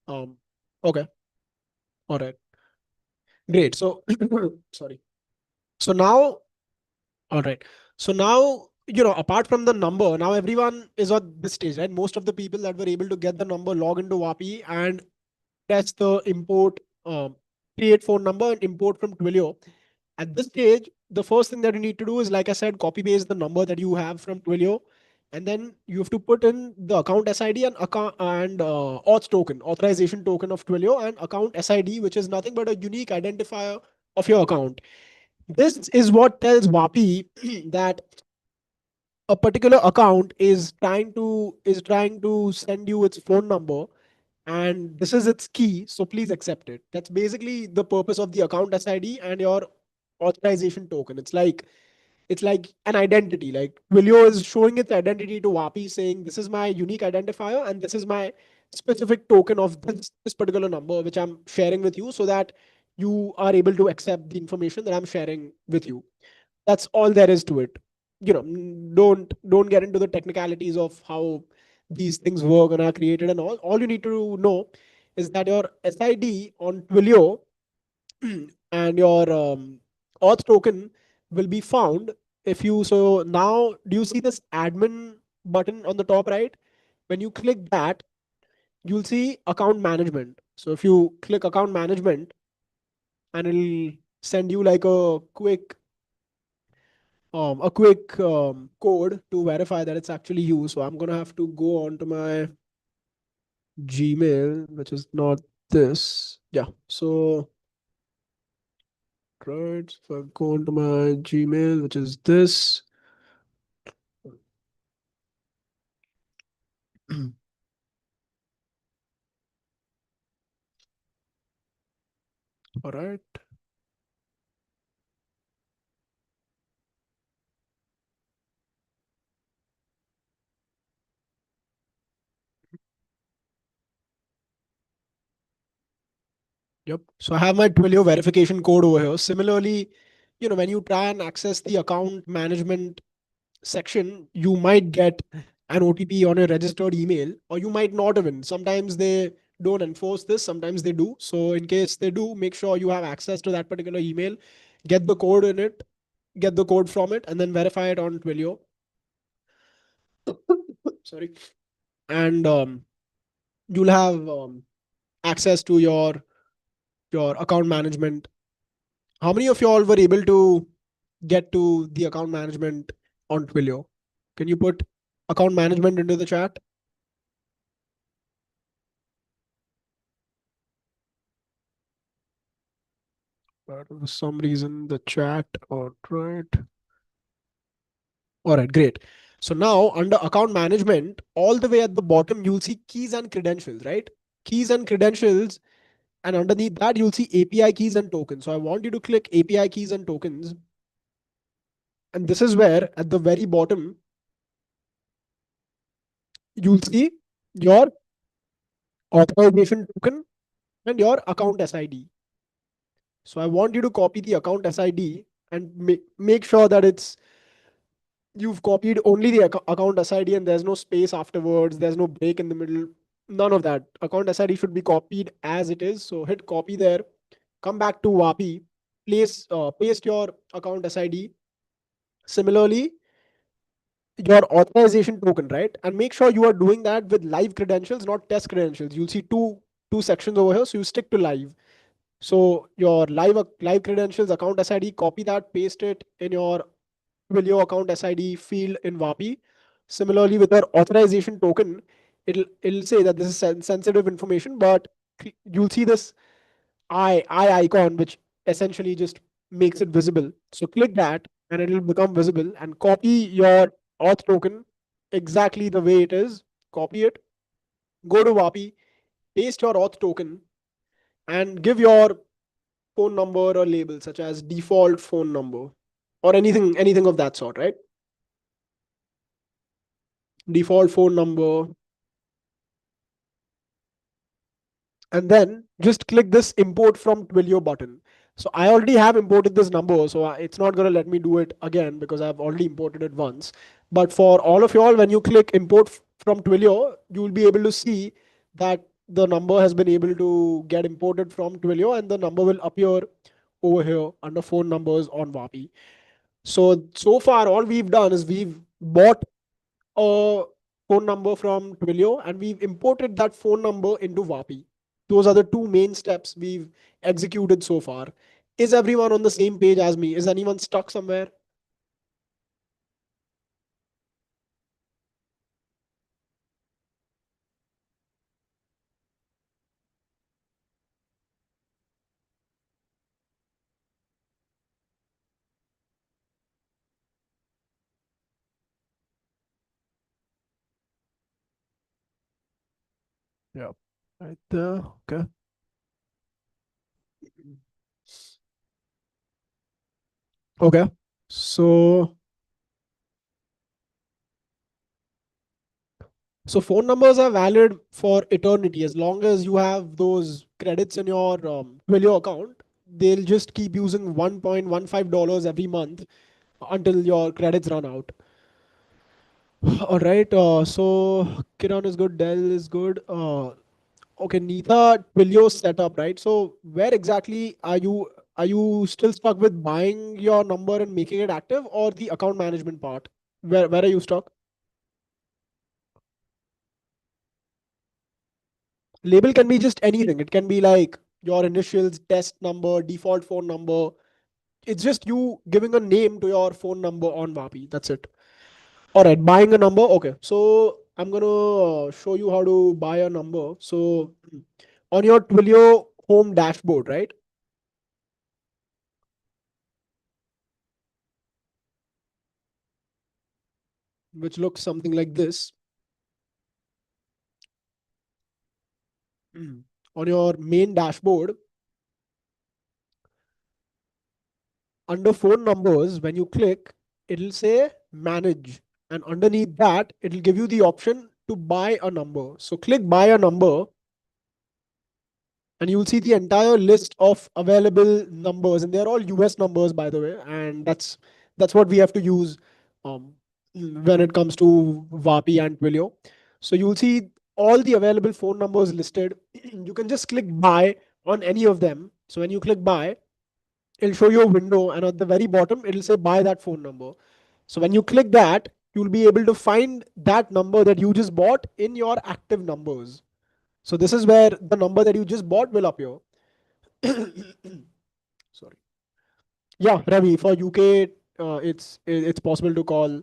Um, okay, all right, great. So, sorry. So now, all right. So now, apart from the number, now everyone is at this stage, right? Most of the people that were able to get the number, log into Vapi and press the import, create phone number and import from Twilio. At this stage, the first thing that you need to do is, like I said, copy paste the number that you have from Twilio, and then you have to put in the account SID and account and auth token, authorization token of Twilio, and account SID, which is nothing but a unique identifier of your account. This is what tells Vapi that a particular account is trying to send you its phone number, and this is its key, so please accept it. That's basically the purpose of the account SID and your authorization token. It's like an identity. Like Twilio is showing its identity to Vapi, saying this is my unique identifier and this is my specific token of this particular number which I'm sharing with you, so that you are able to accept the information that I'm sharing with you. That's all there is to it. Don't get into the technicalities of how these things work and are created and all you need to know is that your SID on Twilio and your auth token will be found if you so now do you see this admin button on the top right? When you click that, you'll see account management. So if you click account management, and it'll send you like a quick code to verify that it's actually you. So I'm gonna have to go on to my Gmail, which is not this. Yeah. So right, if I go on to my Gmail, which is this. All right. Yep. So I have my Twilio verification code over here. Similarly, when you try and access the account management section, you might get an OTP on a registered email, or you might not even. Sometimes they don't enforce this, sometimes they do. So in case they do, make sure you have access to that particular email, get the code in it, get the code from it, and then verify it on Twilio. Sorry. And you'll have access to your account management. How many of you all were able to get to the account management on Twilio? Can you put account management into the chat? But for some reason, the chat, all right. All right, great. So now under account management, all the way at the bottom, you'll see keys and credentials, right? Keys and credentials. And underneath that, you'll see API keys and tokens. So I want you to click API keys and tokens. And this is where at the very bottom, you'll see your authorization token and your account SID. So I want you to copy the account SID and make sure that you've copied only the account SID and there's no space afterwards. There's no break in the middle. None of that. Account SID should be copied as it is. So hit copy there. Come back to Vapi. Paste your account SID. Similarly, your authorization token, right? And make sure you are doing that with live credentials, not test credentials. You'll see two sections over here. So you stick to live. So your live credentials, account SID, copy that, paste it in your Twilio account SID field in Vapi. Similarly, with your authorization token, it'll say that this is sensitive information, but you'll see this eye icon, which essentially just makes it visible. So click that, and it'll become visible. And copy your auth token exactly the way it is. Copy it. go to Vapi, paste your auth token, and give your phone number or label such as default phone number or anything of that sort, right? Default phone number, and then just click this import from Twilio button. So I already have imported this number, so it's not going to let me do it again because I've already imported it once. But for all of y'all, when you click import from Twilio, you will be able to see that the number has been able to get imported from Twilio, and the number will appear over here under phone numbers on Vapi. So far, all we've done is we've bought a phone number from Twilio and we've imported that phone number into Vapi. Those are the two main steps we've executed so far. Is everyone on the same page as me? Is anyone stuck somewhere? Yeah. Right there. Okay. Okay. So phone numbers are valid for eternity as long as you have those credits in your Twilio account. They'll just keep using $1.15 every month until your credits run out. All right. So Kiran is good. Dell is good. Okay, Neeta, Twilio setup, right? So where exactly are you? Are you still stuck with buying your number and making it active, or the account management part? Where are you stuck? Label can be just anything. It can be like your initials, test number, default phone number. It's just you giving a name to your phone number on Vapi. That's it. All right, buying a number. Okay, so I'm gonna show you how to buy a number. So on your Twilio home dashboard, right? Which looks something like this. On your main dashboard, under phone numbers, when you click, it'll say manage. And underneath that, it'll give you the option to buy a number. So click buy a number and you'll see the entire list of available numbers. And they're all US numbers, by the way. And that's what we have to use when it comes to Vapi and Twilio. So you'll see all the available phone numbers listed. You can just click buy on any of them. So when you click buy, it'll show you a window, and at the very bottom it'll say buy that phone number. So when you click that, you'll be able to find that number that you just bought in your active numbers. So this is where the number that you just bought will appear. Sorry. Yeah, Ravi, for UK, it's possible to call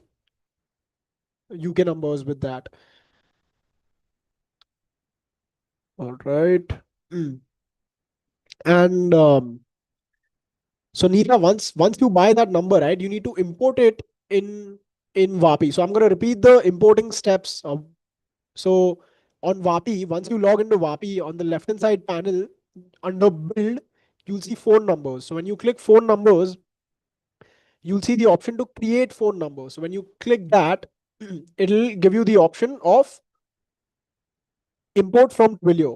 UK numbers with that. All right. And so Neeta, once you buy that number, right, you need to import it in Vapi. So I'm going to repeat the importing steps. So on Vapi, once you log into Vapi, on the left hand side panel under build, you'll see phone numbers. So when you click phone numbers, you'll see the option to create phone numbers. So when you click that, it'll give you the option of import from Twilio.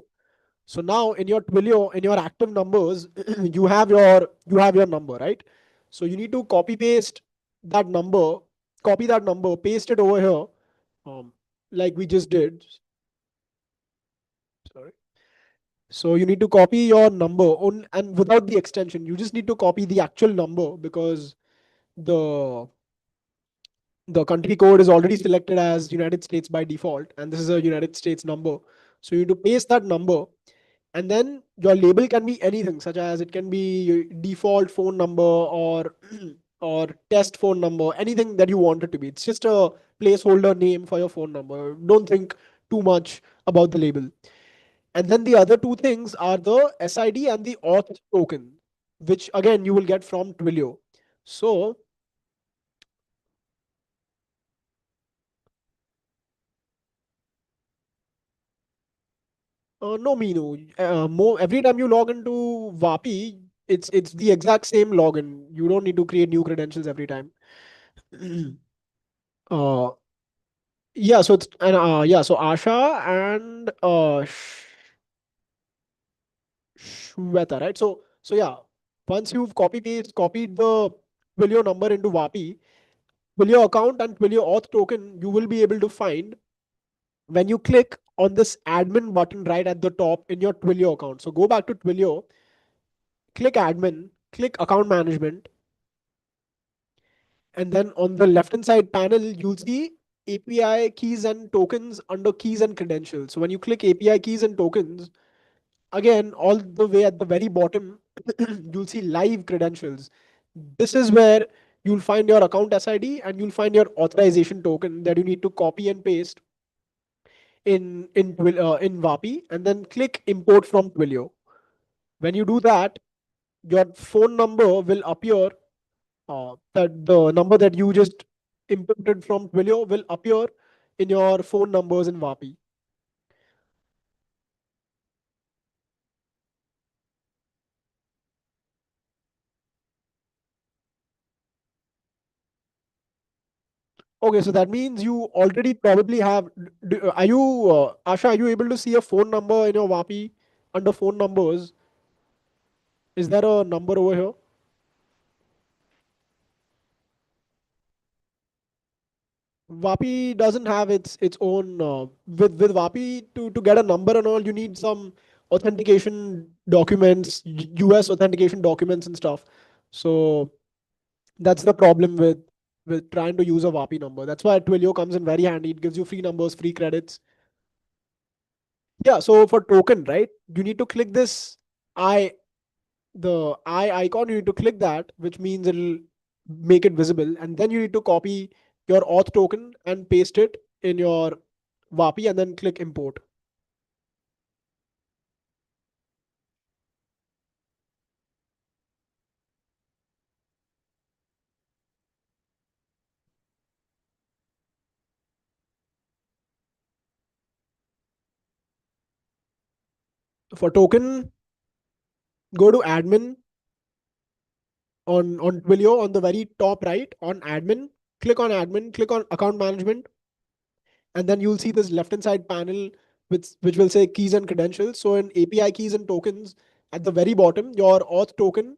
So now in your Twilio, in your active numbers, you have your number, right? So you need to that number, copy that number, paste it over here, like we just did. Sorry. So you need to copy your number on and without the extension. You just need to copy the actual number because the the country code is already selected as United States by default, and this is a United States number. So you need to paste that number, and then your label can be anything, such as it can be default phone number or or test phone number, anything that you want it to be. It's just a placeholder name for your phone number. Don't think too much about the label. And then the other two things are the SID and the auth token, which again you will get from Twilio. So No, Meenu. Every time you log into Vapi, it's the exact same login. You don't need to create new credentials every time. uh, yeah. So it's and yeah. So Asha and Shweta, right? So yeah. Once you've copied the Twilio number into Vapi, Twilio account and Twilio auth token, you will be able to find when you click on this admin button right at the top in your Twilio account. So go back to Twilio, click admin, click account management, and then on the left hand side panel, you'll see API keys and tokens under keys and credentials. So when you click API keys and tokens, again, all the way at the very bottom, you'll see live credentials. This is where you'll find your account SID and you'll find your authorization token that you need to copy and paste in Vapi, and then click import from Twilio. When you do that, your phone number will appear. That the number that you just imported from Twilio will appear in your phone numbers in Vapi. Okay, so that means you already probably have. Are you, Asha? Are you able to see a phone number in your Vapi under phone numbers? Is there a number over here? Vapi doesn't have its own with Vapi to get a number and all, you need some authentication documents, US authentication documents and stuff. So that's the problem with trying to use a Vapi number. That's why Twilio comes in very handy. It gives you free numbers, free credits. Yeah, so for token, right? You need to click this I the I icon, you need to click that, which means it'll make it visible. And then you need to copy your auth token and paste it in your Vapi and then click import. For token, go to admin on Twilio on the very top right on admin, click on account management, and then you'll see this left hand side panel which will say keys and credentials. So in API keys and tokens, at the very bottom, your auth token,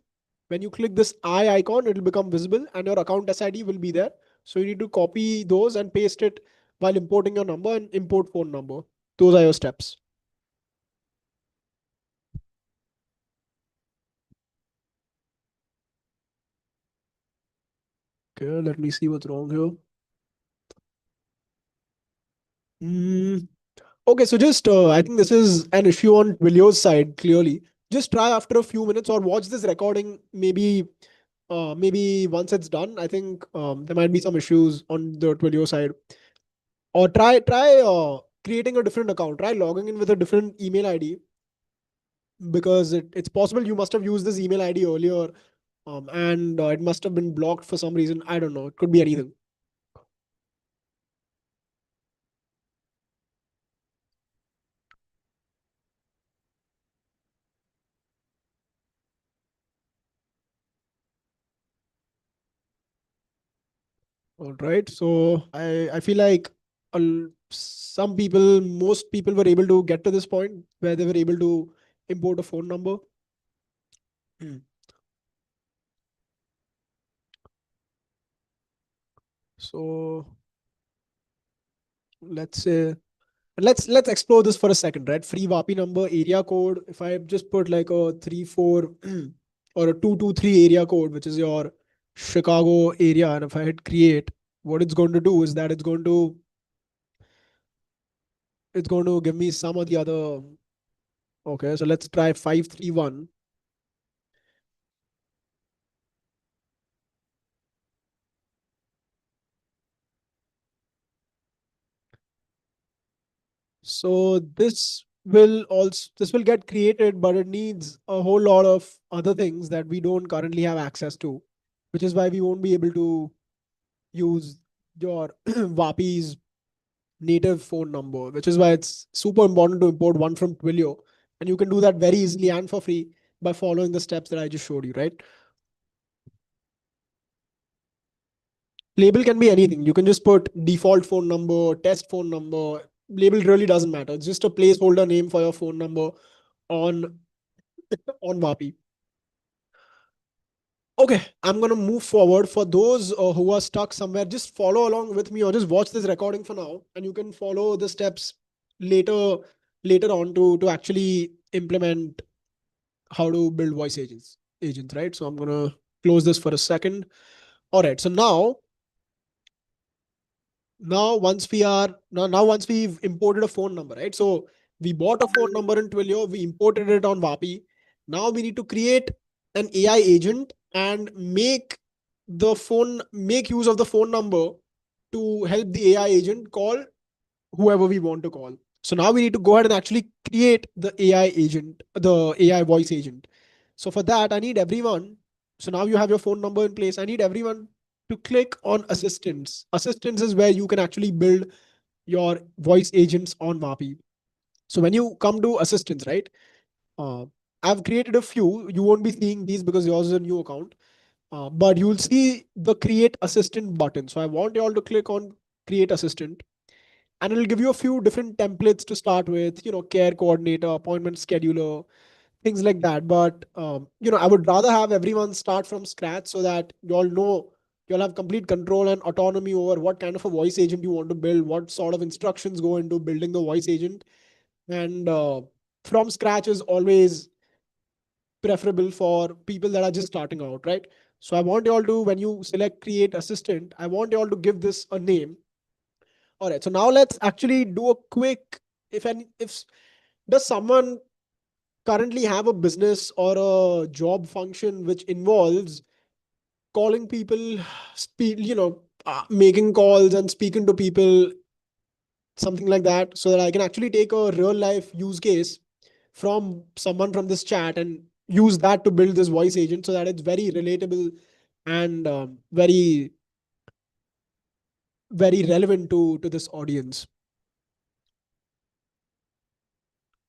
when you click this I icon, it will become visible and your account SID will be there. So you need to copy those and paste it while importing your number and import phone number. Those are your steps. Okay, let me see what's wrong here. Okay, so just I think this is an issue on Twilio's side, clearly. Just try after a few minutes or watch this recording, maybe once it's done. I think there might be some issues on the Twilio side. Or try creating a different account. Try logging in with a different email ID, because it's possible you must have used this email ID earlier, and it must have been blocked for some reason. I don't know. It could be anything. All right. So I feel like most people were able to get to this point where they were able to import a phone number. So let's say let's explore this for a second, right? Free Vapi number, area code. If I just put like a 34 or a 223 area code, which is your Chicago area, and if I hit create, what it's going to do is that it's going to give me some of the other. Okay, so let's try 531. So this will get created, but it needs a whole lot of other things that we don't currently have access to, which is why we won't be able to use your Vapi's native phone number, which is why it's super important to import one from Twilio. And you can do that very easily and for free by following the steps that I just showed you, right? Label can be anything. You can just put default phone number, test phone number. Label really doesn't matter. It's just a placeholder name for your phone number on Vapi. Okay, I'm going to move forward. For those who are stuck somewhere, just follow along with me or just watch this recording for now, and you can follow the steps later on to actually implement how to build voice agents, right? So I'm going to close this for a second. All right, so now once we've imported a phone number, right? So we bought a phone number in Twilio, we imported it on Vapi. Now we need to create an AI agent and make use of the phone number to help the AI agent call whoever we want to call. So now we need to go ahead and actually create the AI agent, the AI voice agent. So for that, I need everyone. So now you have your phone number in place. I need everyone to click on assistants. Assistants is where you can actually build your voice agents on Vapi. So when you come to assistants, right? I've created a few. You won't be seeing these because yours is a new account. But you'll see the create assistant button. So I want you all to click on create assistant, and it'll give you a few different templates to start with, care coordinator, appointment scheduler, things like that. But I would rather have everyone start from scratch so that you'll have complete control and autonomy over what kind of a voice agent you want to build, what sort of instructions go into building the voice agent. And from scratch is always preferable for people that are just starting out, right? So I want you all to, when you select create assistant, I want you all to give this a name. All right, so now let's actually do a quick, if does someone currently have a business or a job function which involves calling people, making calls and speaking to people, something like that, so that I can actually take a real life use case from someone from this chat and use that to build this voice agent so that it's very relatable and very, very relevant to this audience.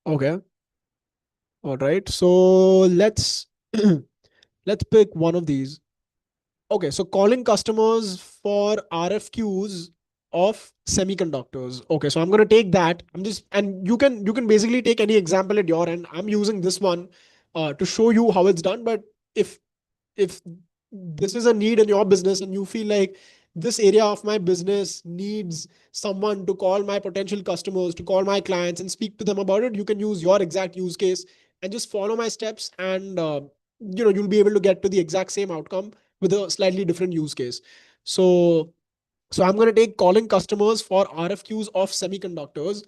Okay. All right. So let's let's pick one of these. Okay, so calling customers for RFQs of semiconductors. Okay, so I'm going to take that. And you can basically take any example at your end. I'm using this one to show you how it's done. But if if this is a need in your business and you feel like this area of my business needs someone to call my potential customers, to call my clients and speak to them about it, you can use your exact use case and just follow my steps, and you'll be able to get to the exact same outcome with a slightly different use case. So I'm going to take calling customers for RFQs of semiconductors,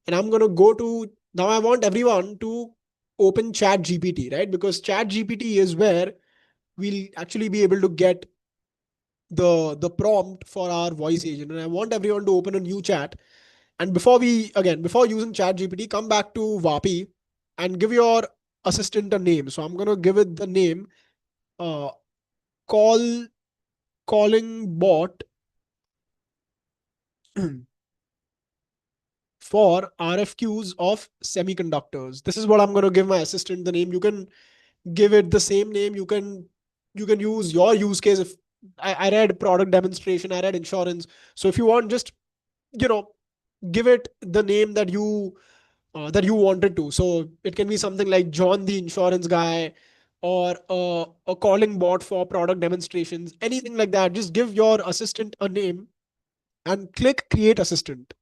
and I'm going to go to, now I want everyone to open chat GPT, right? Because chat GPT is where we'll actually be able to get the prompt for our voice agent. And I want everyone to open a new chat. And before using chat GPT, come back to Vapi and give your assistant a name. So I'm going to give it the name uh, calling bot for RFQs of semiconductors. This is what I'm going to give my assistant the name. You can give it the same name. You can use your use case. If I read product demonstration, I read insurance. So if you want, just give it the name that you wanted to. So it can be something like John the insurance guy, or a calling bot for product demonstrations, anything like that. Just give your assistant a name and click create assistant.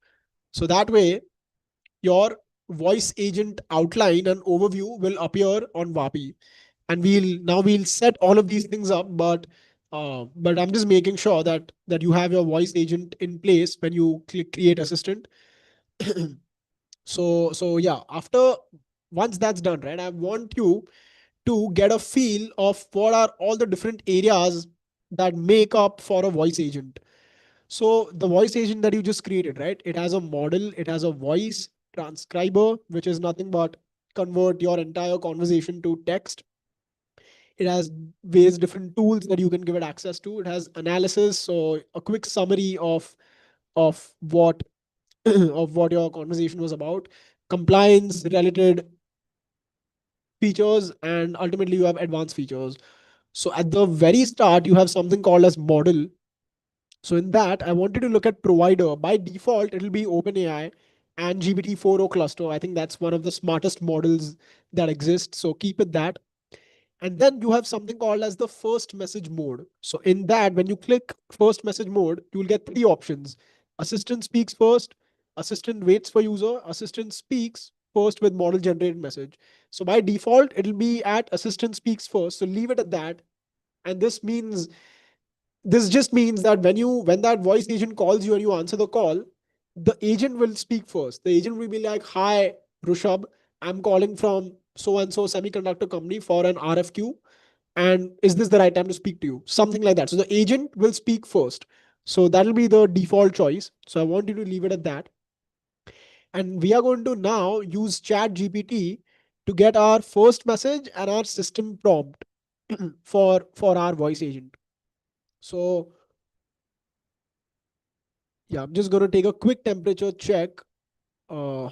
So that way your voice agent outline and overview will appear on Vapi. And we'll set all of these things up, but I'm just making sure that you have your voice agent in place when you click create assistant. So yeah, once that's done, right, I want you to get a feel of what are all the different areas that make up for a voice agent. So the voice agent that you just created, right, it has a model, it has a voice transcriber, which is nothing but convert your entire conversation to text. It has various different tools that you can give it access to. It has analysis, so a quick summary of what of what your conversation was about, compliance related features, and ultimately you have advanced features. So at the very start, you have something called as model. So in that, I wanted to look at provider. By default, it'll be OpenAI and GPT-4o cluster. I think that's one of the smartest models that exist. So keep it that. And then you have something called as the first message mode. So in that, when you click first message mode, you will get three options. Assistant speaks first, assistant waits for user, assistant speaks first with model generated message. So by default, it'll be at assistant speaks first. So leave it at that. And this just means that when that voice agent calls you and you answer the call, the agent will speak first. The agent will be like, "Hi, Rushabh, I'm calling from so and so semiconductor company for an RFQ. And is this the right time to speak to you?" Something like that. So the agent will speak first. So that'll be the default choice. So I want you to leave it at that. And we are going to now use Chat GPT to get our first message and our system prompt for our voice agent. So yeah, I'm just going to take a quick temperature check. Uh,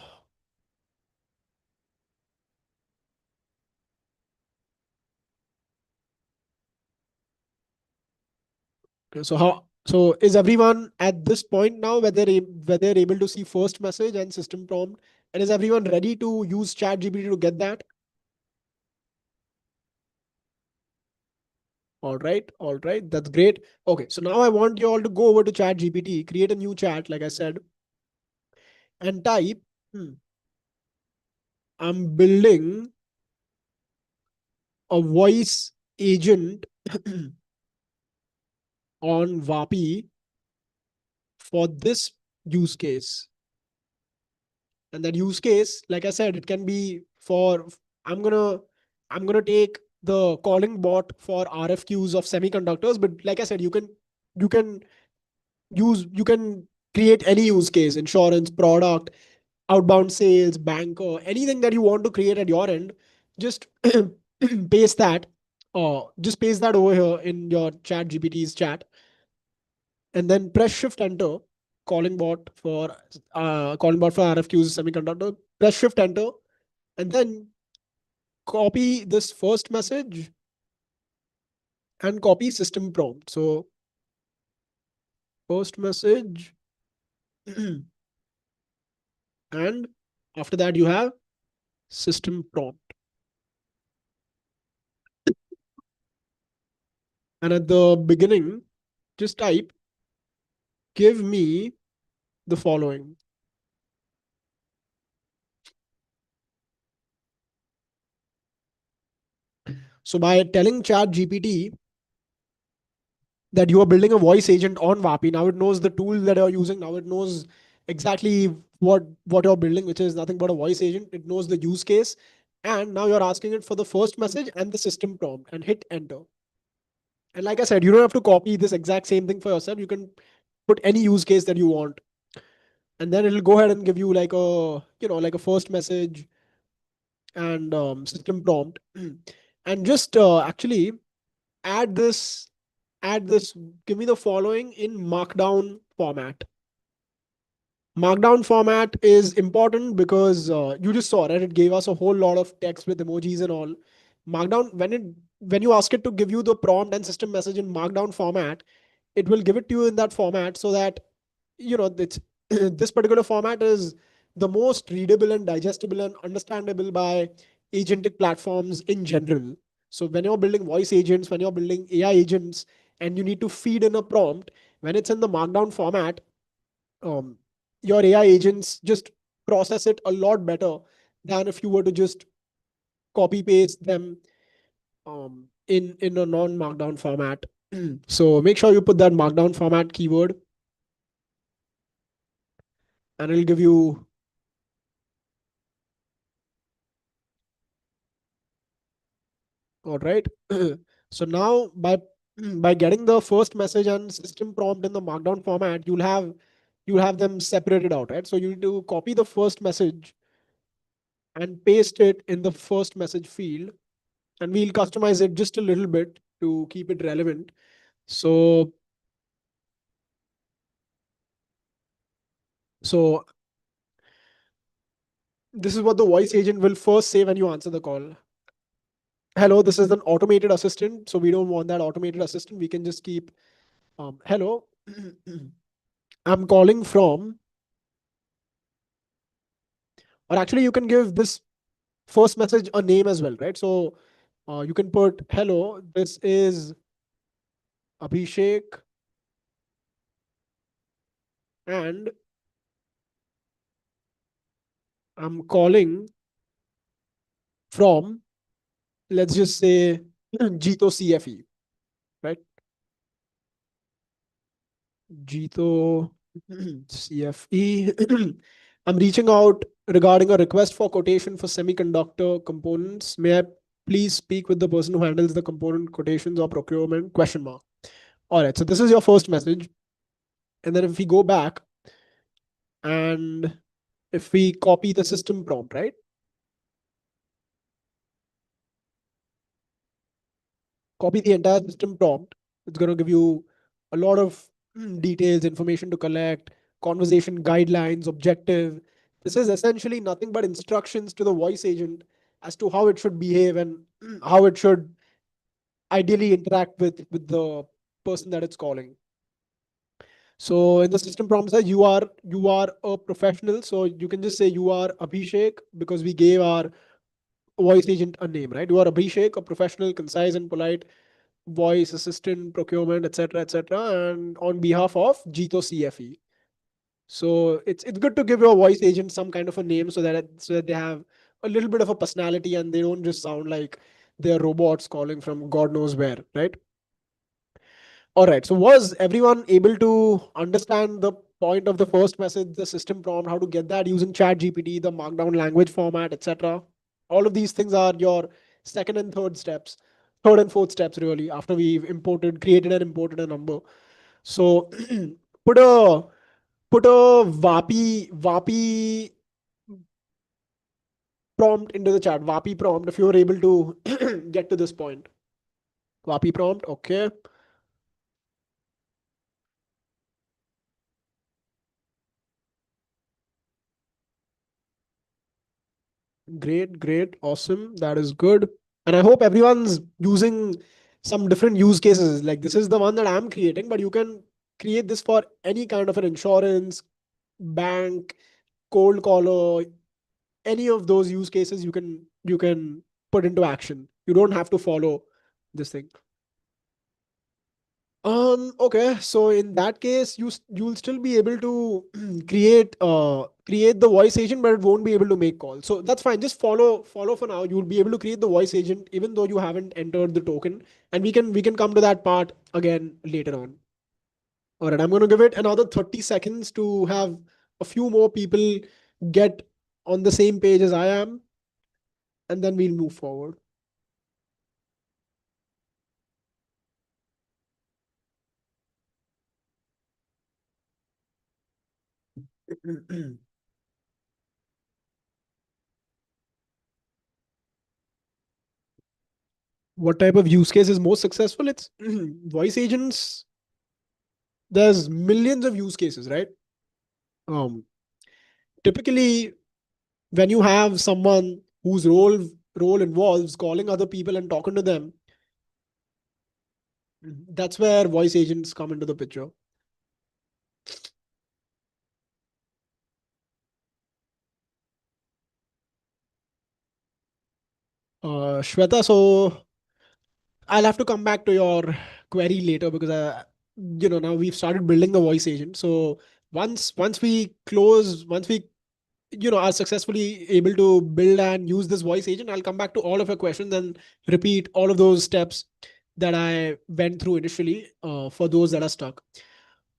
okay, so is everyone at this point now whether able to see first message and system prompt, and is everyone ready to use Chat GPT to get that? All right, that's great. Okay, so now I want you all to go over to Chat GPT, create a new chat, like I said, and type, I'm building a voice agent on Vapi for this use case. And that use case, like I said, it can be for, I'm gonna take the calling bot for RFQs of semiconductors, but like I said, you can you can create any use case: insurance, product, outbound sales, banker, anything that you want to create at your end. Just paste that, or just paste that over here in your Chat GPT's chat, and then press Shift Enter. Calling bot for RFQs semiconductor. Press Shift Enter, and then copy this first message and copy system prompt. So first message, and after that you have system prompt. And at the beginning, just type, give me the following. So by telling Chat GPT that you are building a voice agent on Vapi, now it knows the tool that you're using. Now it knows exactly what you're building, which is nothing but a voice agent. It knows the use case. And now you're asking it for the first message and the system prompt, and hit enter. And like I said, you don't have to copy this exact same thing for yourself. You can put any use case that you want. And then it'll go ahead and give you like a first message and system prompt. And just actually add this, give me the following in Markdown format. Markdown format is important because you just saw, right? It gave us a whole lot of text with emojis and all. Markdown, when you ask it to give you the prompt and system message in Markdown format, it will give it to you in that format, so that it's, this particular format is the most readable and digestible and understandable by agentic platforms in general. So when you're building voice agents, when you're building AI agents, and you need to feed in a prompt, when it's in the Markdown format, um, your AI agents just process it a lot better than if you were to just copy paste them in a non-Markdown format. So make sure you put that Markdown format keyword, and it'll give you. All right. So now by getting the first message and system prompt in the Markdown format, you'll have them separated out, right? So you need to copy the first message and paste it in the first message field, and we'll customize it just a little bit to keep it relevant. So this is what the voice agent will first say when you answer the call. Hello, this is an automated assistant. So we don't want that automated assistant. We can just keep, hello, I'm calling from, or actually you can give this first message a name as well, right? So you can put, hello, this is Abhishek and I'm calling from, let's just say, Jito CFE, right? Jito CFE. I'm reaching out regarding a request for quotation for semiconductor components. May I please speak with the person who handles the component quotations or procurement? Question mark. All right. So this is your first message. And then if we go back and if we copy the system prompt, right? Copy the entire system prompt. It's going to give you a lot of details, information to collect, conversation guidelines, objective. This is essentially nothing but instructions to the voice agent as to how it should behave and how it should ideally interact with the person that it's calling. So in the system prompt says you are a professional. So you can just say you are Abhishek because we gave our voice agent a name, right? You are Abhishek, a professional, concise and polite voice assistant, procurement, etc., etc., and on behalf of Jito CFE. So it's good to give your voice agent some kind of a name so that they have a little bit of a personality and they don't just sound like they're robots calling from God knows where, right? All right. So was everyone able to understand the point of the first message, the system prompt, how to get that using Chat GPT, the Markdown language format, etc.? All of these things are your second and third steps, third and fourth steps really after we've created and imported a number. So put a put a VAPI prompt into the chat. VAPI prompt if you were able to get to this point. VAPI prompt, okay. Great, great, awesome. That is good. And I hope everyone's using some different use cases. Like this is the one that I'm creating, but you can create this for any kind of an insurance, bank, cold caller, any of those use cases you can put into action. You don't have to follow this thing. Okay. So in that case, you'll still be able to create the voice agent, but it won't be able to make calls. So that's fine. Just follow for now. You'll be able to create the voice agent even though you haven't entered the token, and we can come to that part again later on. All right. I'm going to give it another 30 seconds to have a few more people get on the same page as I am, and then we'll move forward. What type of use case is most successful? It's voice agents. There's millions of use cases, right? Um, Typically, when you have someone whose role involves calling other people and talking to them, that's where voice agents come into the picture. Shweta, so I'll have to come back to your query later because now we've started building the voice agent. So once we close, once we are successfully able to build and use this voice agent, I'll come back to all of your questions and repeat all of those steps that I went through initially for those that are stuck.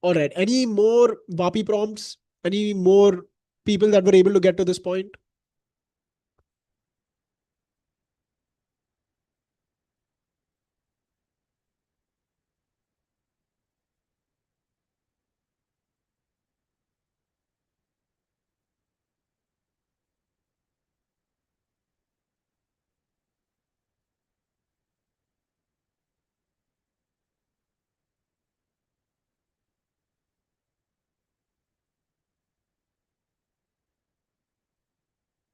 All right. Any more VAPI prompts? Any more people that were able to get to this point?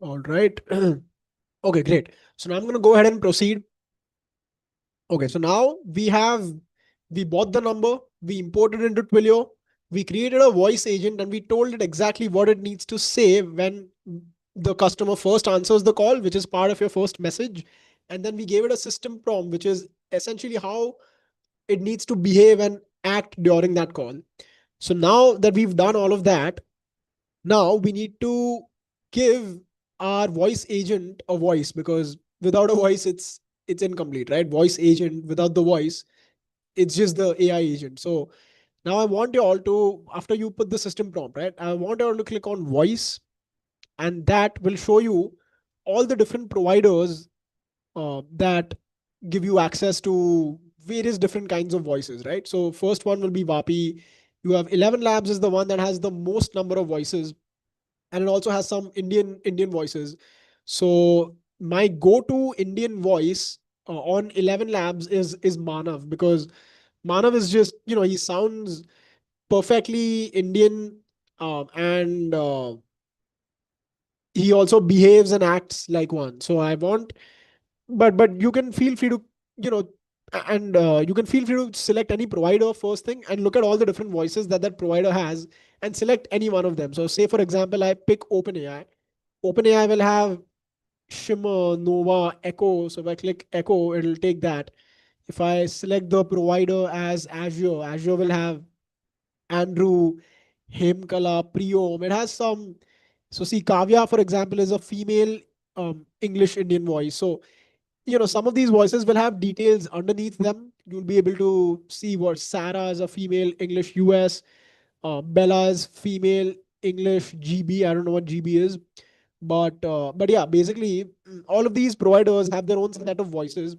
All right. Okay, great. So now I'm going to go ahead and proceed. Okay, so now we bought the number, we imported into Twilio, we created a voice agent, and we told it exactly what it needs to say when the customer first answers the call, which is part of your first message. And then we gave it a system prompt, which is essentially how it needs to behave and act during that call. So now that we've done all of that, now we need to give our voice agent a voice, because without a voice, it's incomplete, right? Voice agent without the voice, it's just the AI agent. So now I want you all to, after you put the system prompt, right? I want you all to click on voice, and that will show you all the different providers that give you access to various different kinds of voices, right? So first one will be Vapi. You have 11 Labs is the one that has the most number of voices, and it also has some Indian voices. So my go-to Indian voice on 11 Labs is Manav, because Manav is just, he sounds perfectly Indian, and he also behaves and acts like one. So I want, but you can feel free to, you know, and you can feel free to select any provider first thing and look at all the different voices that that provider has and select any one of them. So say for example, I pick OpenAI. OpenAI will have Shimmer, Nova, Echo. So if I click Echo, it'll take that. If I select the provider as Azure, Azure will have Andrew, Hemkala, Priom. It has some. So see, Kavya, for example, is a female English Indian voice. So, some of these voices will have details underneath them. You'll be able to see what Sarah is a female English US, Bella is female English GB. I don't know what GB is. But yeah, basically all of these providers have their own set of voices.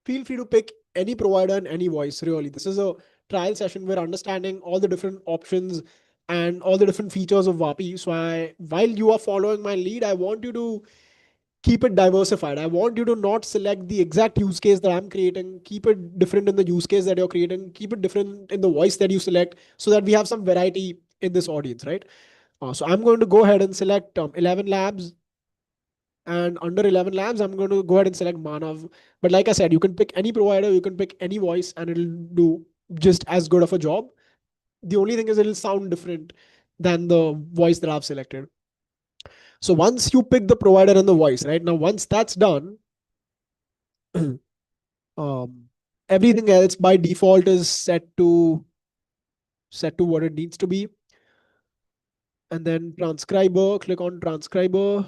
Feel free to pick any provider and any voice. Really, this is a trial session. We're understanding all the different options and all the different features of Vapi. So while you are following my lead, I want you to keep it diversified. I want you to not select the exact use case that I'm creating. Keep it different in the use case that you're creating. Keep it different in the voice that you select, so that we have some variety in this audience, right? So I'm going to go ahead and select 11 labs, and under 11 labs, I'm going to go ahead and select Manav. But like I said, you can pick any provider, you can pick any voice, and it'll do just as good of a job. The only thing is it'll sound different than the voice that I've selected. So once you pick the provider and the voice, right? Now, once that's done, um, everything else by default is set to what it needs to be. And then transcriber, click on transcriber.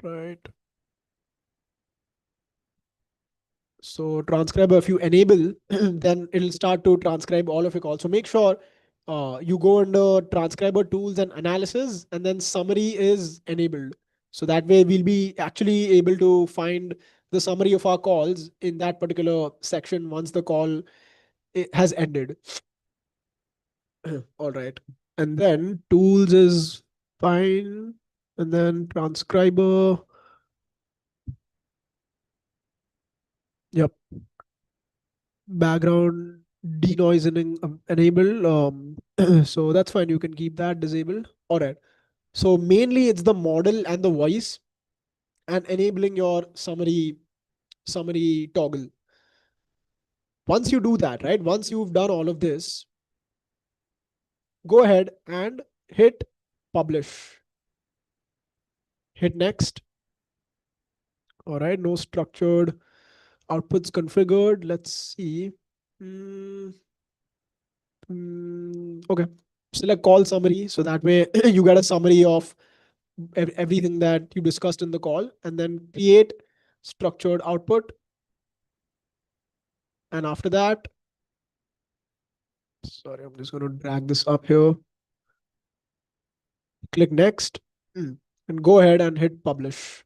Right. So transcriber, if you enable, then it'll start to transcribe all of your calls. So make sure you go under transcriber tools and analysis, and then summary is enabled. So that way we'll be actually able to find the summary of our calls in that particular section once the call has ended. All right. And then tools is fine. And then transcriber. Yep. Background denoising enable. So that's fine. You can keep that disabled. All right. So mainly it's the model and the voice, and enabling your summary toggle. Once you do that, right? Once you've done all of this, go ahead and hit publish. Hit next. All right. No structured outputs configured. Let's see. Okay. Select call summary. So that way you get a summary of everything that you discussed in the call, and then create structured output. And after that, sorry, I'm just going to drag this up here. Click next and go ahead and hit publish.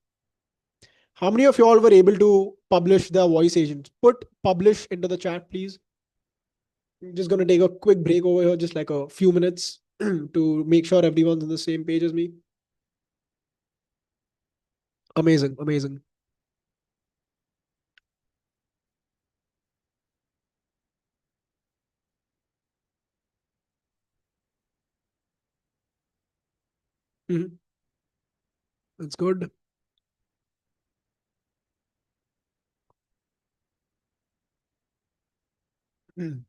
How many of you all were able to publish the voice agent? Put publish into the chat, please. I'm just going to take a quick break over here, just like a few minutes to make sure everyone's on the same page as me. Amazing, amazing. Mhm. That's good. Mm.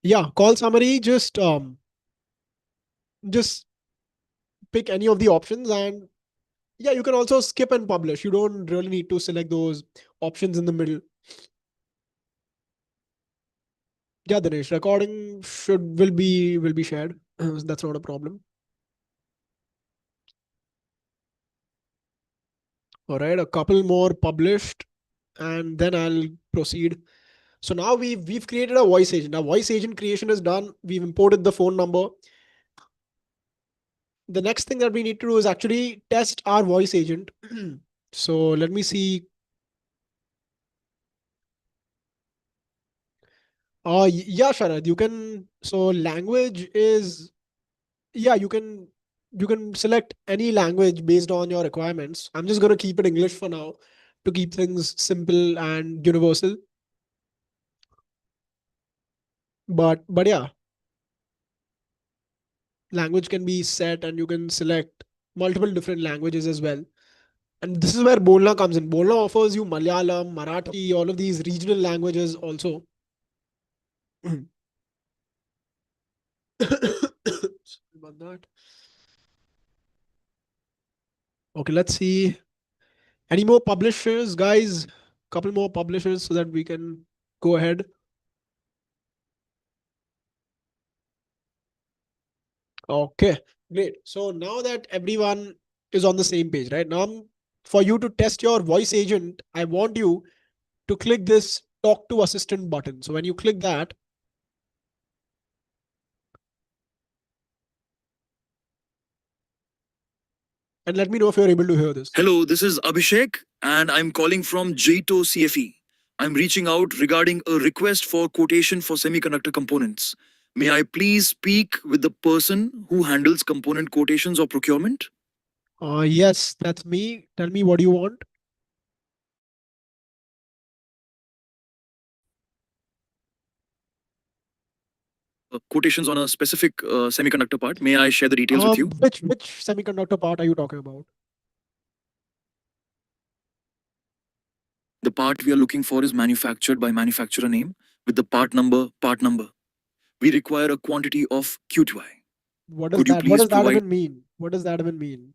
Yeah, call summary, just pick any of the options, and yeah, you can also skip and publish. You don't really need to select those options in the middle. Yeah, Dinesh, recording will be shared. That's not a problem. All right, a couple more published, and then I'll proceed. So now we've created a voice agent. Now voice agent creation is done. We've imported the phone number. The next thing that we need to do is actually test our voice agent. So let me see. Yeah, Sharad, you can. So language is, yeah, you can select any language based on your requirements. I'm just gonna keep it English for now to keep things simple and universal. But yeah, language can be set, and you can select multiple different languages as well. And this is where Bolna comes in. Bolna offers you Malayalam, Marathi, all of these regional languages also. Sorry about that. Okay, let's see. Any more publishers, guys? Couple more publishers so that we can go ahead. Okay, great. So now that everyone is on the same page, right? Now, for you to test your voice agent, I want you to click this talk to assistant button. So when you click that, and let me know if you're able to hear this. Hello, this is Abhishek, and I'm calling from Jito CFE. I'm reaching out regarding a request for quotation for semiconductor components. May I please speak with the person who handles component quotations or procurement? Yes, that's me. Tell me, what do you want? Quotations on a specific semiconductor part. May I share the details with you? Which semiconductor part are you talking about? The part we are looking for is manufactured by manufacturer name with the part number, part number. We require a quantity of Q2I. What does Could you that? What please does that provide? even mean? What does that even mean?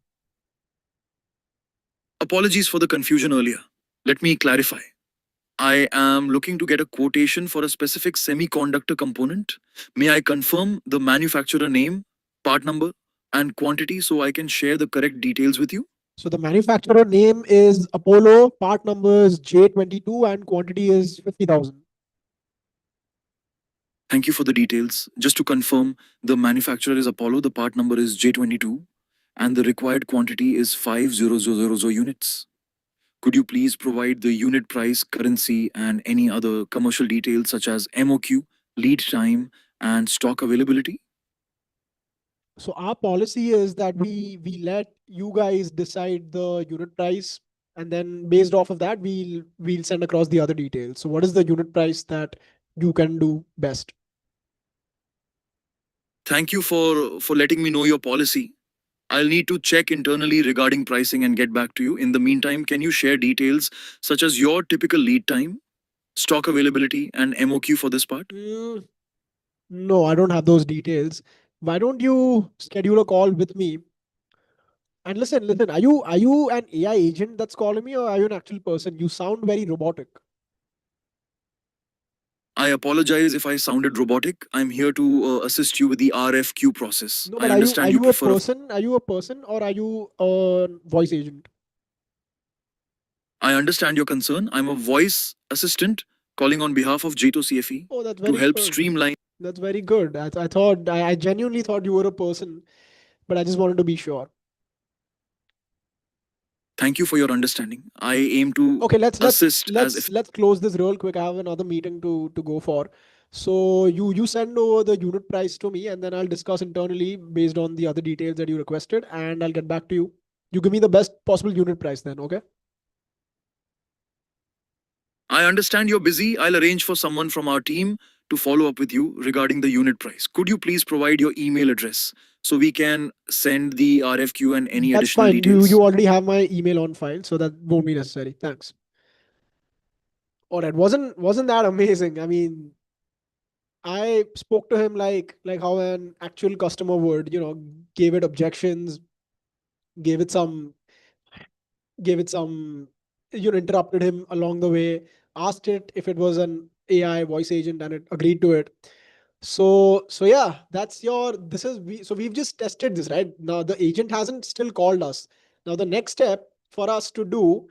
Apologies for the confusion earlier. Let me clarify. I am looking to get a quotation for a specific semiconductor component. May I confirm the manufacturer name, part number, and quantity so I can share the correct details with you? So the manufacturer name is Apollo, part number is J22, and quantity is 50,000. Thank you for the details. Just to confirm, the manufacturer is Apollo, the part number is J22, and the required quantity is 50,000 units. Could you please provide the unit price, currency, and any other commercial details such as MOQ, lead time, and stock availability? So our policy is that we let you guys decide the unit price, and then based off of that, we'll send across the other details. So what is the unit price that you can do best? Thank you for letting me know your policy. I'll need to check internally regarding pricing and get back to you. In the meantime, can you share details such as your typical lead time, stock availability, and MOQ for this part? No, I don't have those details. Why don't you schedule a call with me? And listen, are you an AI agent that's calling me, or are you an actual person? You sound very robotic. I apologize if I sounded robotic. I'm here to assist you with the RFQ process. No, I but are you are understand you you a prefer a person? Are you a person, or are you a voice agent? I understand your concern. I'm a voice assistant calling on behalf of Jito CFE Oh, that's to very help good. streamline. That's very good. I genuinely thought you were a person, but I just wanted to be sure. Thank you for your understanding. I aim to Okay, let's let's assist as let's if let's close this real quick. I have another meeting to go for. So you send over the unit price to me, and then I'll discuss internally based on the other details that you requested, and I'll get back to you. You give me the best possible unit price then, okay? I understand you're busy. I'll arrange for someone from our team to follow up with you regarding the unit price. Could you please provide your email address? so we can send the RFQ and any That's additional fine. details? You already have my email on file, so that won't be necessary. Thanks. All right. Wasn't that amazing? I mean, I spoke to him like how an actual customer would, gave it objections, gave it some gave it some, interrupted him along the way, asked it if it was an AI voice agent, and it agreed to it. So yeah, that's your, this is, so we've just tested this, right? Now the agent hasn't still called us. Now the next step for us to do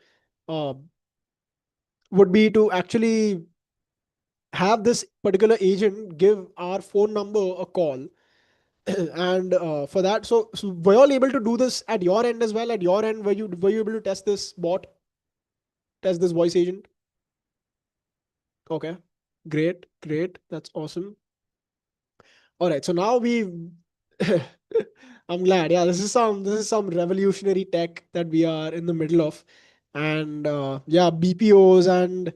uh, would be to actually have this particular agent give our phone number a call. And for that, so were you all able to do this at your end as well? At your end, were you able to test this bot, test this voice agent? Okay, great, that's awesome. All right, so now we I'm glad. Yeah, this is some revolutionary tech that we are in the middle of. And yeah, BPOs and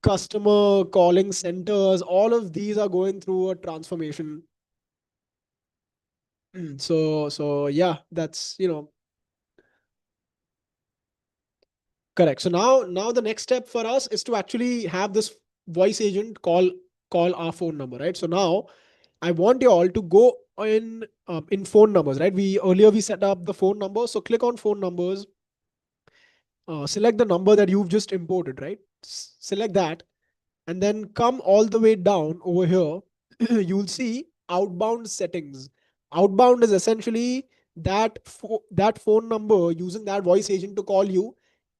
customer calling centers, all of these are going through a transformation. So yeah, that's, correct. So now the next step for us is to actually have this voice agent call our phone number, right? So now I want you all to go in phone numbers, right? We set up the phone number. So click on phone numbers, select the number that you've just imported, right? Select that, and then come all the way down over here. You'll see outbound settings. Outbound is essentially that phone number using that voice agent to call you.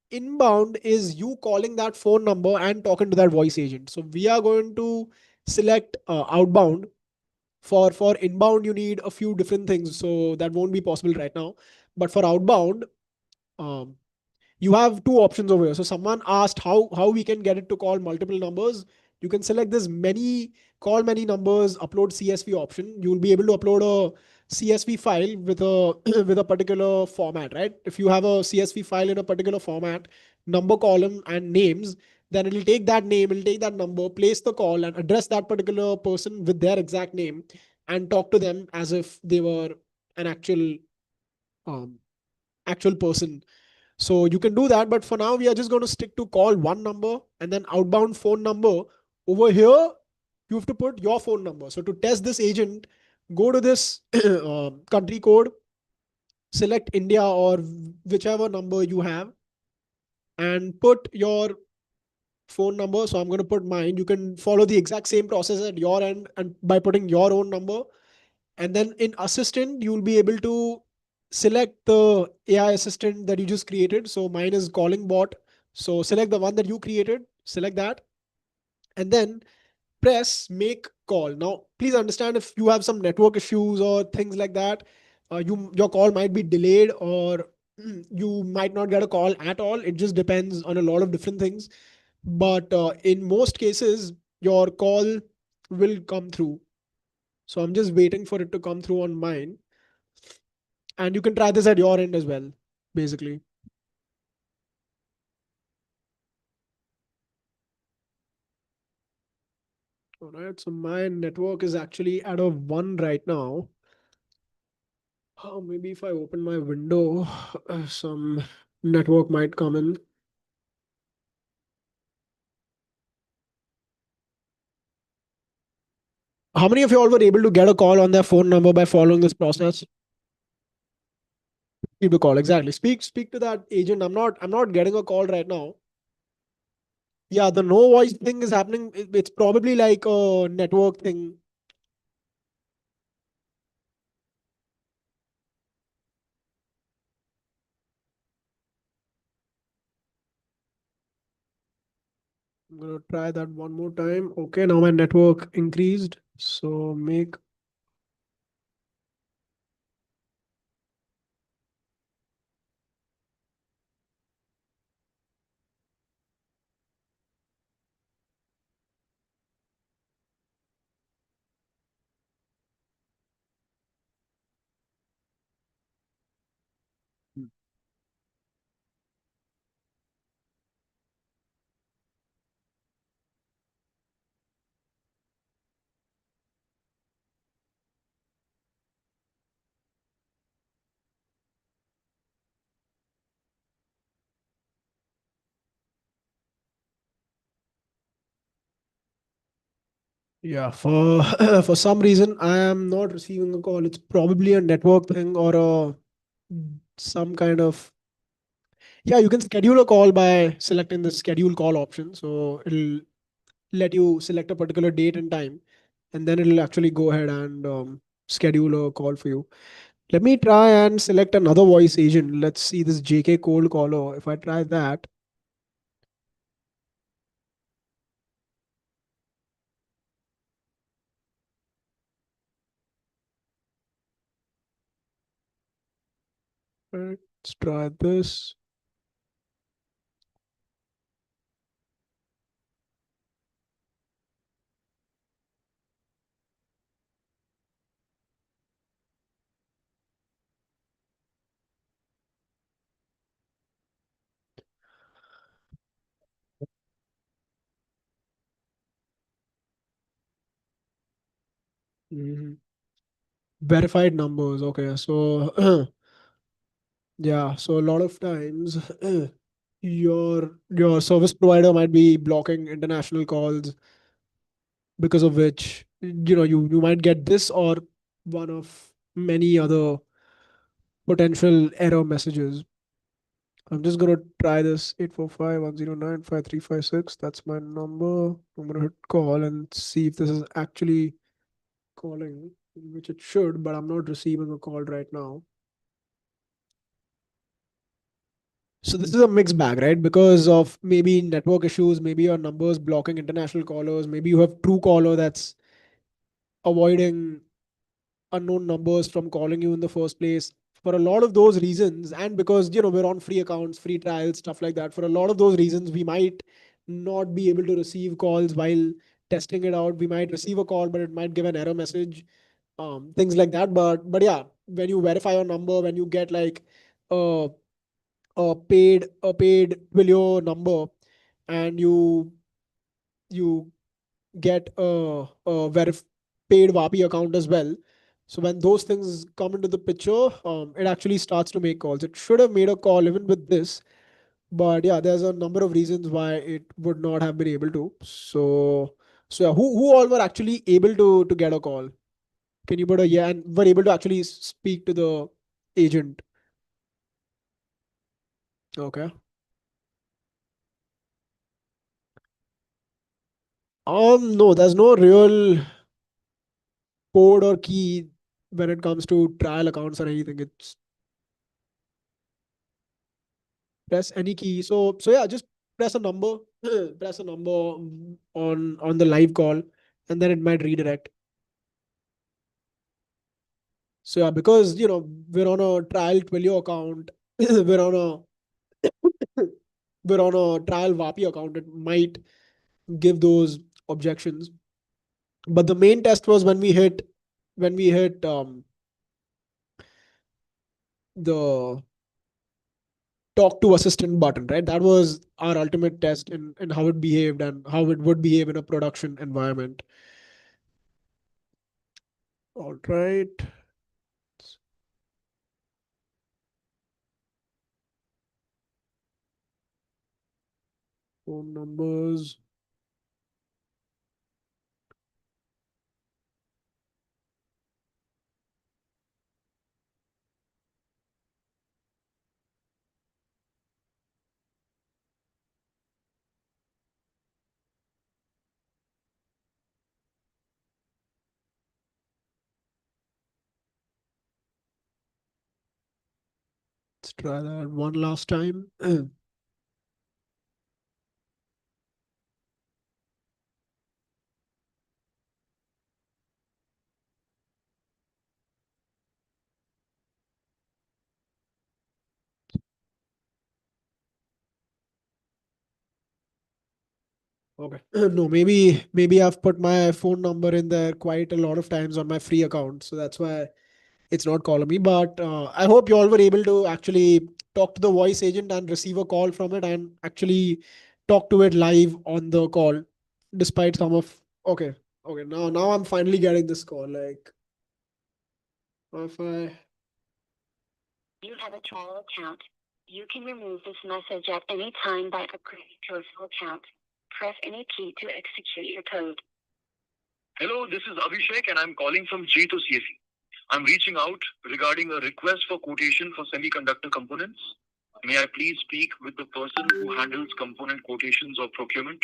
Inbound is you calling that phone number and talking to that voice agent. So we are going to select outbound. For inbound, you need a few different things, so that won't be possible right now. But for outbound, um, you have two options over here. So someone asked how we can get it to call multiple numbers. You can select this call many numbers, upload CSV option. You will be able to upload a CSV file with a with a particular format, right? If you have a CSV file in a particular format, number column and names, then it'll take that name, it'll take that number, place the call and address that particular person with their exact name and talk to them as if they were an um, actual person. So you can do that, but for now we are just going to stick to call one number and then outbound phone number. Over here, you have to put your phone number. So to test this agent, go to this country code, select India or whichever number you have, and put your phone number. So I'm going to put mine. You can follow the exact same process at your end and by putting your own number. And then in assistant, you'll be able to select the AI assistant that you just created. So mine is calling bot. So select the one that you created, select that, and then press make call. Now, please understand if you have some network issues or things like that, your call might be delayed or you might not get a call at all. It just depends on a lot of different things. But in most cases, your call will come through. So I'm just waiting for it to come through on mine. And you can try this at your end as well, basically. All right, so my network is actually at a 1 right now. Oh, maybe if I open my window, some network might come in. How many of you all were able to get a call on their phone number by following this process? Keep the call, exactly. Speak to that agent. I'm not getting a call right now. Yeah, the no voice thing is happening. It's probably like a network thing. I'm gonna try that one more time. Okay, now my network increased. So make Yeah, for for some reason I am not receiving a call. It's probably a network thing or a some kind of, yeah, you can schedule a call by selecting the schedule call option. So it'll let you select a particular date and time, and then it'll actually go ahead and schedule a call for you. Let me try and select another voice agent. Let's see this JK cold caller. If I try that, let's try this. Mhm. Verified numbers. Okay, so yeah, so a lot of times your service provider might be blocking international calls, because of which you might get this or one of many other potential error messages. I'm just gonna try this 845-109-5356. That's my number. I'm gonna hit call and see if this is actually calling, which it should, but I'm not receiving a call right now. So this is a mixed bag, right? Because of maybe network issues, maybe your numbers blocking international callers, maybe you have Truecaller that's avoiding unknown numbers from calling you in the first place. For a lot of those reasons, and because we're on free accounts, free trials, stuff like that, for a lot of those reasons, we might not be able to receive calls while testing it out. We might receive a call, but it might give an error message, things like that. But yeah, when you verify your number, when you get like a a paid Twilio number, and you get a paid Vapi account as well. So when those things come into the picture, it actually starts to make calls. It should have made a call even with this, but yeah, there's a number of reasons why it would not have been able to. So yeah, who all were actually able to get a call? Can you put a yeah, and were able to actually speak to the agent? Okay. No, there's no real code or key when it comes to trial accounts or anything. It's press any key. So yeah, just press a number, press a number on the live call, and then it might redirect. So yeah, because we're on a trial Twilio account, we're on a we're on a trial Vapi account, it might give those objections. But the main test was when we hit the talk to assistant button, right? That was our ultimate test in how it behaved and how it would behave in a production environment. All right. Phone numbers. Let's try that one last time. Okay. No, maybe I've put my phone number in there quite a lot of times on my free account, so that's why it's not calling me. But I hope you all were able to actually talk to the voice agent and receive a call from it and actually talk to it live on the call, despite some of. Okay, okay. Now I'm finally getting this call. Like, if I. You have a trial account. You can remove this message at any time by upgrading to a full account. Press any key to execute your code. Hello, this is Abhishek and I'm calling from G2 CFE. I'm reaching out regarding a request for quotation for semiconductor components. May I please speak with the person who handles component quotations or procurement?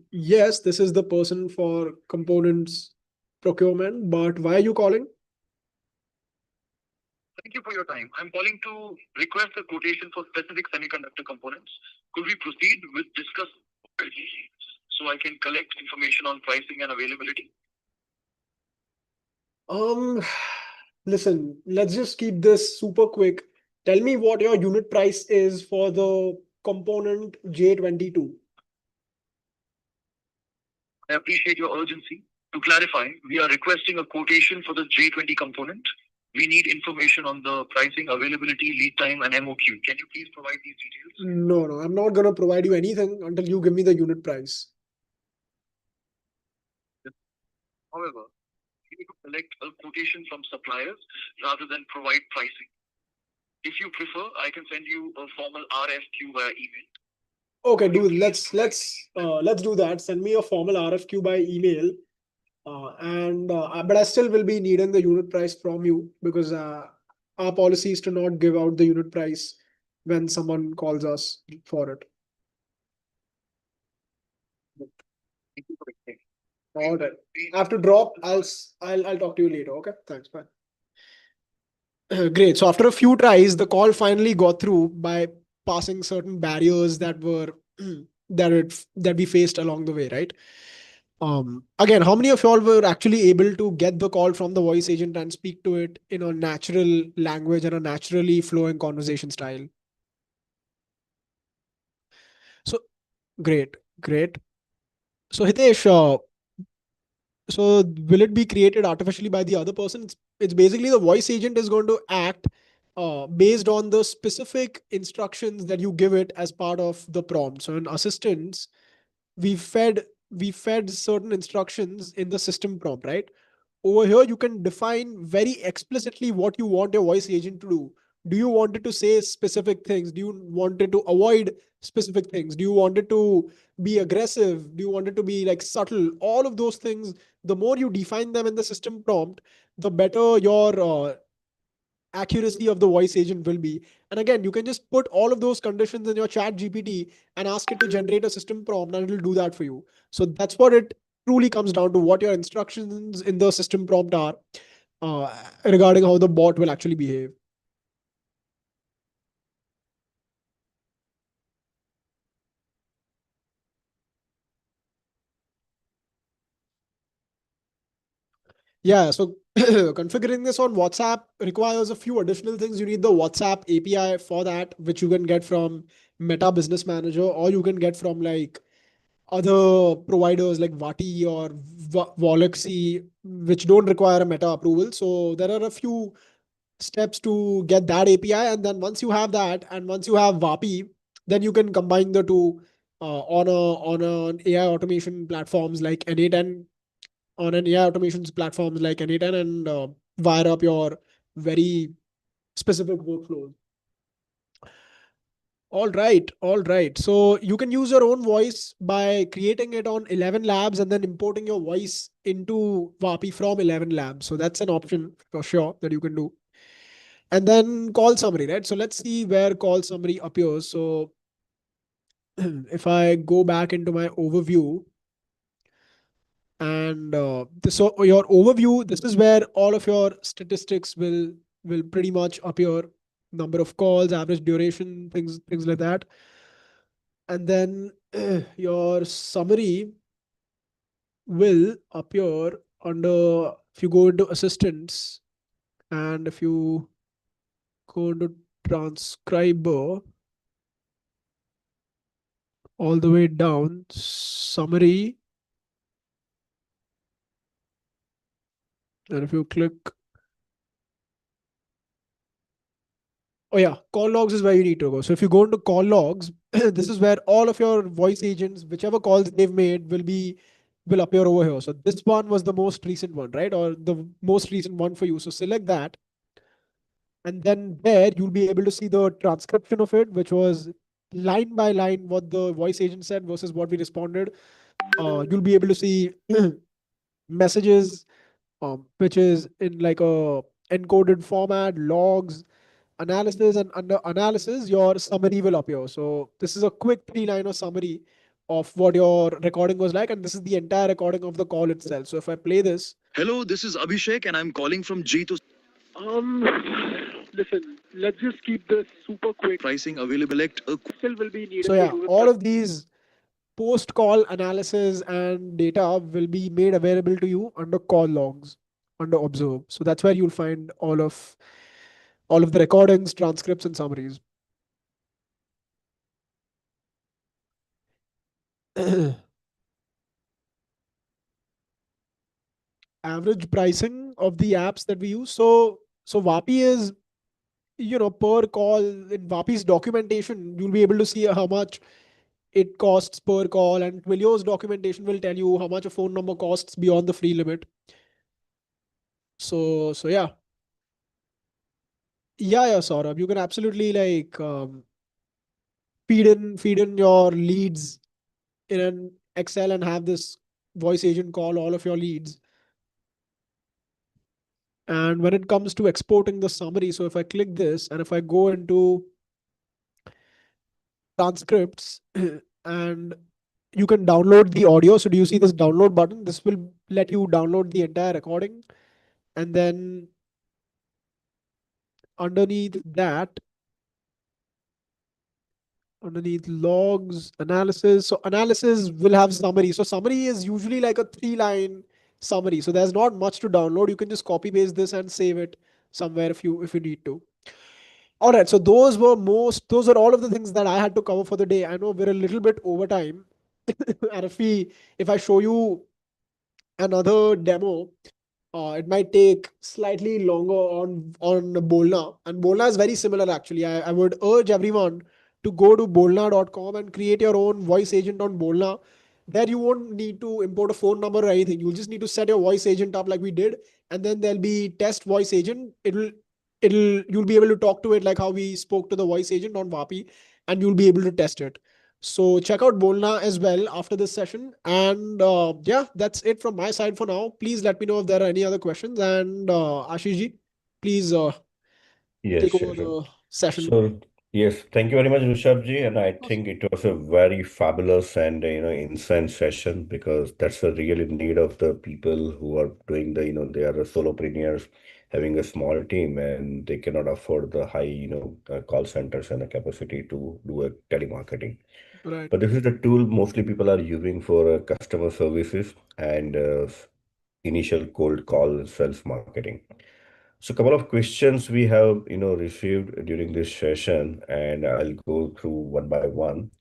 Yes, this is the person for components procurement, but why are you calling? Thank you for your time. I'm calling to request a quotation for specific semiconductor components. Could we proceed with discuss so I can collect information on pricing and availability? Listen, let's just keep this super quick. Tell me what your unit price is for the component J22. I appreciate your urgency. To clarify, we are requesting a quotation for the J20 component. We need information on the pricing, availability, lead time, and MOQ. Can you please provide these details? No, I'm not going to provide you anything until you give me the unit price. However, we need to collect a quotation from suppliers rather than provide pricing. If you prefer, I can send you a formal RFQ via email. Okay, dude, let's do that. Send me a formal RFQ by email. But I still will be needing the unit price from you because our policy is to not give out the unit price when someone calls us for it. All right. I have to drop. I'll talk to you later. Okay. Thanks. Bye. Great. So after a few tries, the call finally got through by passing certain barriers that were that we faced along the way, right? Again, how many of y'all were actually able to get the call from the voice agent and speak to it in a natural language and a naturally flowing conversation style? So great. So Hitesh, so will it be created artificially by the other person? It's basically the voice agent is going to act based on the specific instructions that you give it as part of the prompt. So in assistants, we fed certain instructions in the system prompt, right? Over here, you can define very explicitly what you want your voice agent to do. Do you want it to say specific things? Do you want it to avoid specific things? Do you want it to be aggressive? Do you want it to be like subtle? All of those things, the more you define them in the system prompt, the better your accuracy of the voice agent will be. And again, you can just put all of those conditions in your chat GPT and ask it to generate a system prompt and it will do that for you. So that's what it truly comes down to, what your instructions in the system prompt are regarding how the bot will actually behave. Yeah, so configuring this on WhatsApp requires a few additional things. You need the WhatsApp API for that, which you can get from Meta Business Manager, or you can get from like other providers like Vati or Vollexy, which don't require a Meta approval. So there are a few steps to get that API. And then once you have that, and once you have Vapi, then you can combine the two on an AI automation platforms like N8N on an AI automations platforms like N8N and wire up your very specific workflows. All right. So you can use your own voice by creating it on 11 labs and then importing your voice into Vapi from 11 labs. So that's an option for sure that you can do. And then call summary, right? So let's see where call summary appears. So if I go back into my overview, and so your overview, this is where all of your statistics will pretty much appear: number of calls, average duration, things like that. And then your summary will appear under, if you go into assistants and if you go into transcriber all the way down, summary, and if you click, oh yeah, call logs is where you need to go. So if you go into call logs, this is where all of your voice agents, whichever calls they've made, will appear over here. So this one was the most recent one, right? Or the most recent one for you. So select that. And then there you'll be able to see the transcription of it, which was line by line what the voice agent said versus what we responded. You'll be able to see messages, which is in like a encoded format, logs, analysis, and under analysis, your summary will appear. So this is a quick three-liner summary of what your recording was like, and this is the entire recording of the call itself. So if I play this, Hello, this is Abhishek and I'm calling from G2. listen, let's just keep this super quick. Pricing available. Select a Still will be needed. So yeah, all of these post-call analysis and data will be made available to you under call logs, under observe. So that's where you'll find all of the recordings, transcripts, and summaries. Average pricing of the apps that we use. So Vapi is, per call. In Vapi's documentation, you'll be able to see how much it costs per call, and Twilio's documentation will tell you how much a phone number costs beyond the free limit. So yeah. Yeah, Saurabh, you can absolutely like feed in your leads in an Excel and have this voice agent call all of your leads. And when it comes to exporting the summary, so if I click this and if I go into transcripts and you can download the audio. So do you see this download button? This will let you download the entire recording. And then underneath that, underneath logs, analysis. So analysis will have summary. So summary is usually like a 3-line summary. So there's not much to download. You can just copy paste this and save it somewhere if you need to. All right. So those are all of the things that I had to cover for the day. I know we're a little bit over time. And if I show you another demo, it might take slightly longer on Bolna, and Bolna is very similar actually. I would urge everyone to go to bolna.com and create your own voice agent on Bolna. There you won't need to import a phone number or anything. You'll just need to set your voice agent up like we did, and then there'll be test voice agent. You'll be able to talk to it like how we spoke to the voice agent on Vapi, and you'll be able to test it. So check out Bolna as well after this session. And yeah, that's it from my side for now. Please let me know if there are any other questions. And Ashish ji, please Yes, take over sure, sure. the session. So, yes, thank you very much, Rushabh ji. And I think it was a very fabulous and, insane session because that's the real need of the people who are doing they are the solopreneurs having a small team and they cannot afford the high, call centers and the capacity to do a telemarketing. Right. But this is the tool mostly people are using for customer services and initial cold call sales marketing. So a couple of questions we have, received during this session, and I'll go through one by one.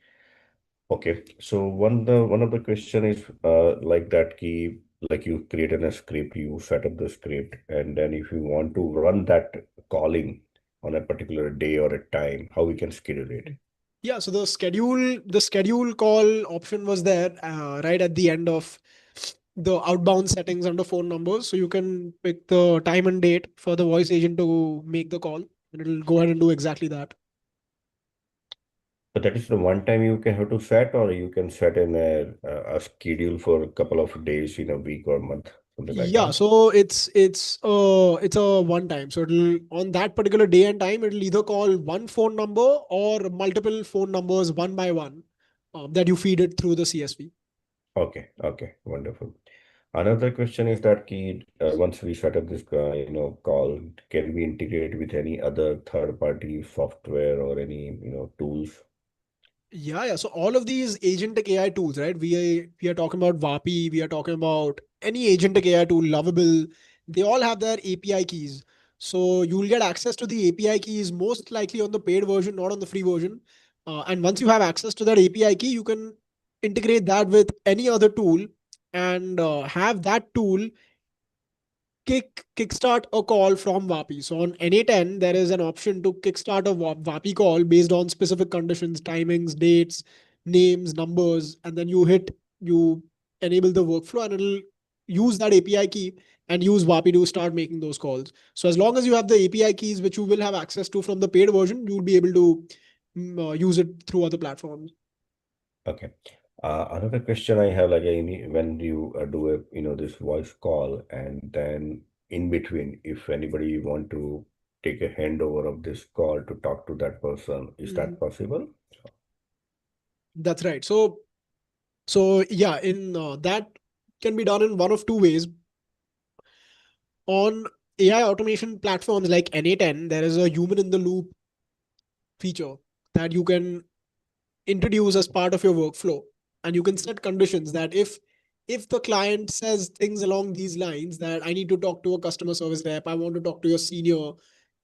Okay, so one of the question is like that key, like you created a script, you set up the script, and then if you want to run that calling on a particular day or a time, how we can schedule it. Yeah, so the schedule call option was there right at the end of the outbound settings under phone numbers. So you can pick the time and date for the voice agent to make the call, and it'll go ahead and do exactly that. But that is the one time you can have to set, or you can set in a schedule for a couple of days in a week or month, something like Yeah, that. so it's a one time. So it'll on that particular day and time, it'll either call one phone number or multiple phone numbers one by one that you feed it through the CSV. Okay, okay, wonderful. Another question is that key, once we set up this, call, can we integrate with any other third-party software or any, tools? Yeah. So all of these agentic AI tools, right? We are talking about Vapi, we are talking about any agentic AI tool, Lovable. They all have their API keys. So you'll get access to the API keys most likely on the paid version, not on the free version. And once you have access to that API key, you can integrate that with any other tool and have that tool kickstart a call from Vapi. So on NA10, there is an option to kickstart a Vapi call based on specific conditions, timings, dates, names, numbers, and then you enable the workflow and it'll use that API key and use Vapi to start making those calls. So as long as you have the API keys, which you will have access to from the paid version, you'll be able to use it through other platforms. Okay. Another question I have, like when you do a this voice call, and then in between, if anybody want to take a handover of this call to talk to that person, is that possible? That's right. So yeah, in that can be done in one of two ways. On AI automation platforms like NA10, there is a human in the loop feature that you can introduce as part of your workflow, and you can set conditions that if the client says things along these lines, that I need to talk to a customer service rep, I want to talk to your senior,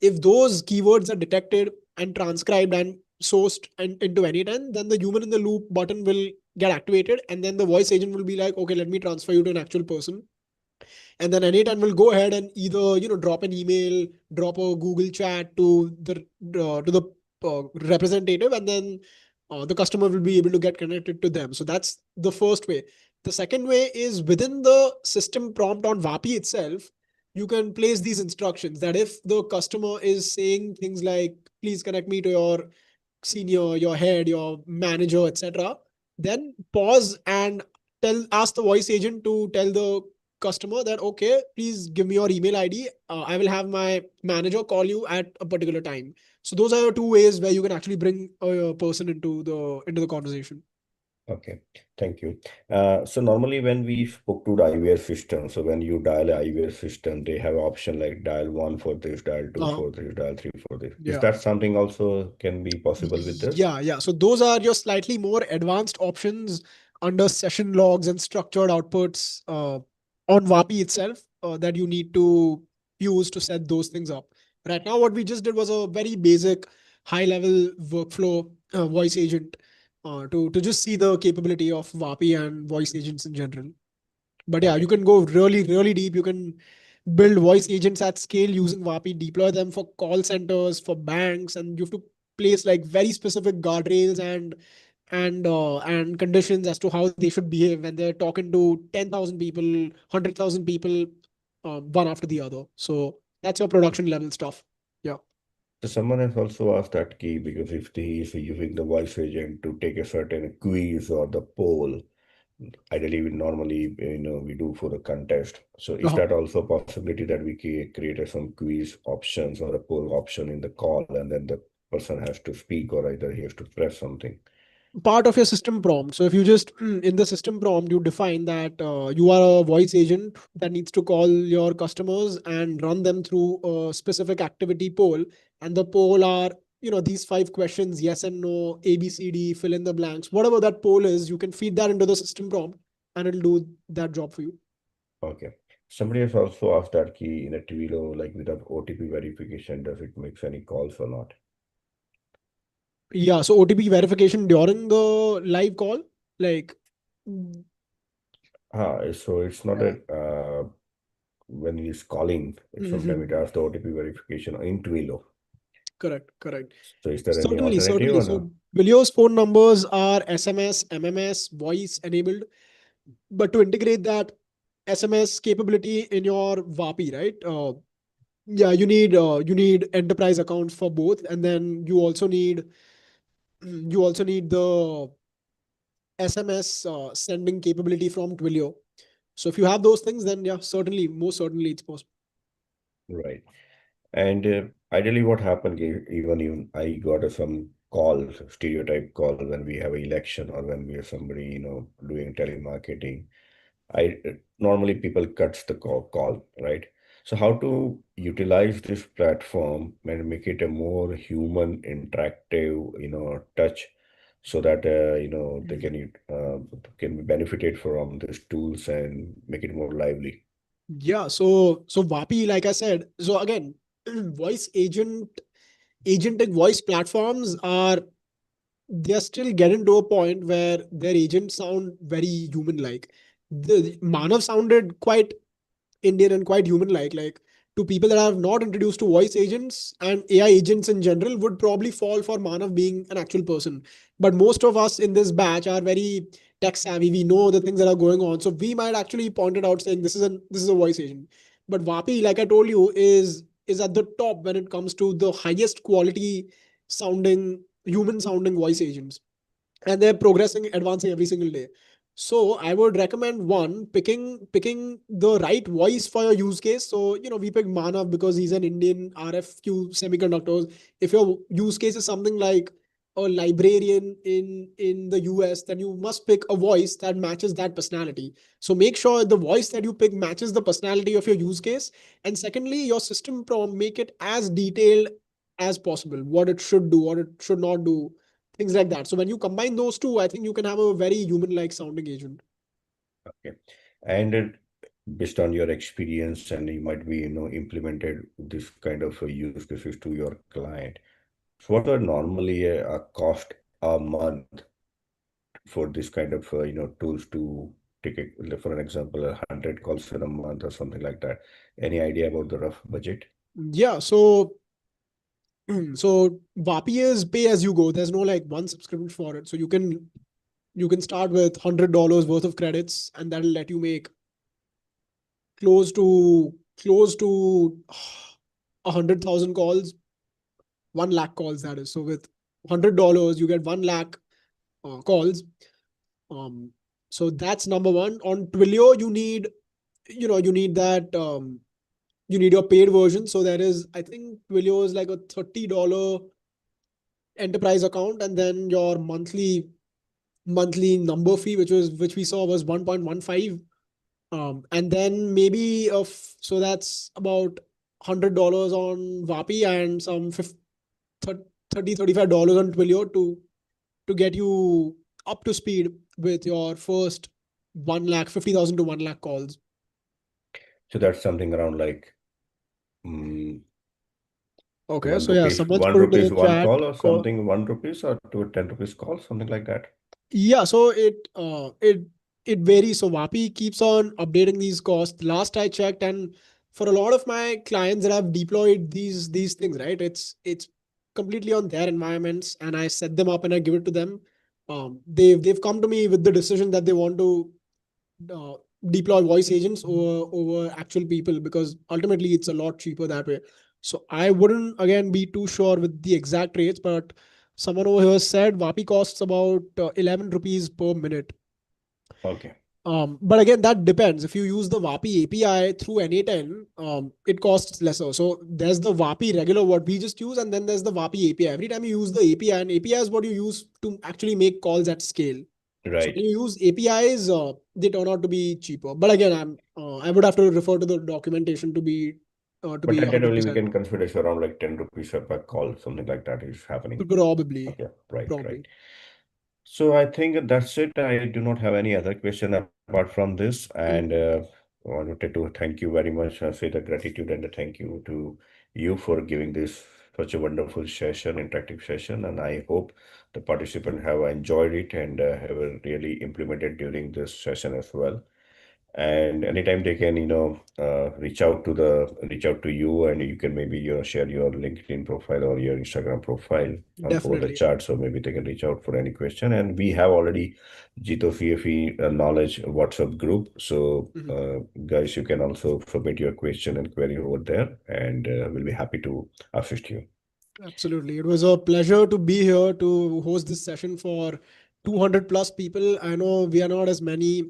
if those keywords are detected and transcribed and sourced into NA10, then the human in the loop button will get activated, and then the voice agent will be like, okay, let me transfer you to an actual person. And then NA10 will go ahead and either drop an email, drop a Google chat to the representative, and then the customer will be able to get connected to them. So that's the first way. The second way is within the system prompt on VAPI itself, you can place these instructions that if the customer is saying things like, please connect me to your senior, your head, your manager, etc., then pause and ask the voice agent to tell the customer that, okay, please give me your email ID. I will have my manager call you at a particular time. So those are the two ways where you can actually bring a person into the conversation. Okay, thank you. So normally when we spoke to the IVR system, so when you dial a IVR system, they have option like dial 1 for this, dial 2 for this, dial 3 for this. Is Yeah. that something also can be possible with this? Yeah. So those are your slightly more advanced options under session logs and structured outputs on VAPI itself that you need to use to set those things up. Right now, what we just did was a very basic high-level workflow voice agent to just see the capability of VAPI and voice agents in general. But yeah, you can go really, really deep. You can build voice agents at scale using VAPI, deploy them for call centers, for banks, and you have to place like very specific guardrails and conditions as to how they should behave when they're talking to 10,000 people, 100,000 people, one after the other. So that's your production level stuff. Yeah. So someone has also asked that key, because if he is using the voice agent to take a certain quiz or the poll, ideally we normally we do for the contest. So is that also a possibility that we create some quiz options or a poll option in the call, and then the person has to speak, or either he has to press something? Part of your system prompt. So if you just in the system prompt, you define that you are a voice agent that needs to call your customers and run them through a specific activity poll. And the poll are, these 5 questions, yes and no, A, B, C, D, fill in the blanks. Whatever that poll is, you can feed that into the system prompt and it'll do that job for you. Okay. Somebody has also asked that key in a Twilio, like without OTP verification, does it make any calls or not? Yeah, so OTP verification during the live call, like. So it's not a when he's calling, sometimes it asks the OTP verification in Twilio. Correct. So is there any Certainly. alternative or So no? Twilio's phone numbers are SMS, MMS, voice enabled, but to integrate that SMS capability in your VAPI, right? Yeah, you need enterprise accounts for both, and then you also need the SMS sending capability from Twilio. So if you have those things, then yeah, most certainly it's possible. Right. And ideally, what happened, even I got some calls, stereotype call, when we have an election or when we have somebody, doing telemarketing. Normally people cuts the call, right? So how to utilize this platform and make it a more human interactive, touch, so that they can be benefited from these tools and make it more lively. Yeah, so VAPI, like I said, so again, voice agentic voice platforms they're still getting to a point where their agents sound very human-like. The Manav sounded quite Indian and quite human-like. Like to people that are not introduced to voice agents and AI agents in general would probably fall for Manav being an actual person. But most of us in this batch are very tech savvy. We know the things that are going on. So we might actually point it out saying this is a voice agent. But VAPI, like I told you, is at the top when it comes to the highest quality sounding, human sounding voice agents. and they're progressing, advancing every single day. So I would recommend one, picking the right voice for your use case. So, we picked Manav because he's an Indian RFQ semiconductors. If your use case is something like a librarian in the US, then you must pick a voice that matches that personality. So make sure the voice that you pick matches the personality of your use case. And secondly, your system prompt, make it as detailed as possible, what it should do, what it should not do, things like that. So when you combine those two, I think you can have a very human-like sounding agent. Okay. And based on your experience, and you might be, implemented this kind of use cases to your client. So what are normally a cost a month for this kind of, tools to take, for an example, 100 calls in a month or something like that? Any idea about the rough budget? Yeah. So Vapi is pay as you go. There's no like one subscription for it. So you can start with $100 worth of credits, and that'll let you make close to 100,000 calls, 1 lakh calls, that is. So with $100, you get 1 lakh calls. So that's number one. On Twilio, you need that you need your paid version. So there is, I think Twilio is like a $30 enterprise account, and then your monthly number fee, which we saw was 1.15. And then maybe so that's about $100 on Vapi and some $35 on Twilio to get you up to speed with your first 1,50,000 to 1 lakh calls. So that's something around like okay. So yeah, someone's put into rupees the one chat call or something, 1 rupees or 10 rupees call, something like that. Yeah, so it varies. So Vapi keeps on updating these costs. Last I checked, and for a lot of my clients that have deployed these things, right? It's completely on their environments, and I set them up and I give it to them. They've come to me with the decision that they want to uh, deploy voice agents over actual people, because ultimately it's a lot cheaper that way. So I wouldn't again be too sure with the exact rates, but someone over here said Vapi costs about 11 rupees per minute. Okay. But again, that depends. If you use the Vapi API through NA10, it costs lesser. So there's the Vapi regular, what we just use, and then there's the Vapi API. Every time you use the API, and API is what you use to actually make calls at scale. So Right. when you use APIs, they turn out to be cheaper. But again, I would have to refer to the documentation to be But tentatively, we can consider it's around like 10 rupees per call, something like that is happening. Probably. Okay, right, Probably. right. So I think that's it. I do not have any other question apart from this. And I wanted to thank you very much, say the gratitude and the thank you to you for giving this such a wonderful session, interactive session. And I hope the participants have enjoyed it and have really implemented during this session as well. And anytime they can, reach out to you, and you can maybe, share your LinkedIn profile or your Instagram profile over the Definitely. chat. So maybe they can reach out for any question. And we have already Jito CFE knowledge WhatsApp group. So guys, you can also submit your question and query over there, and we'll be happy to assist you. Absolutely. It was a pleasure to be here to host this session for 200 plus people. I know we are not as many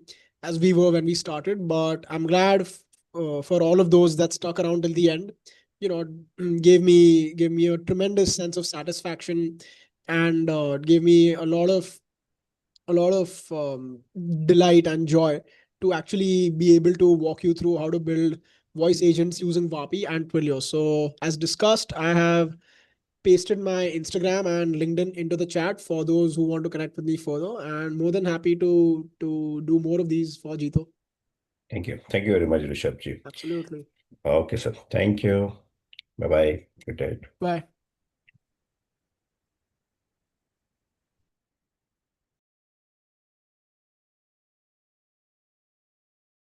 as we were when we started, but I'm glad for all of those that stuck around till the end. Gave me a tremendous sense of satisfaction, and gave me a lot of delight and joy to actually be able to walk you through how to build voice agents using Vapi and Twilio. So as discussed, I have pasted my Instagram and LinkedIn into the chat for those who want to connect with me further, and more than happy to do more of these for Jito. Thank you. Thank you very much, Rishabh ji. Absolutely. Okay, sir. Thank you. Bye-bye. Good day. Bye.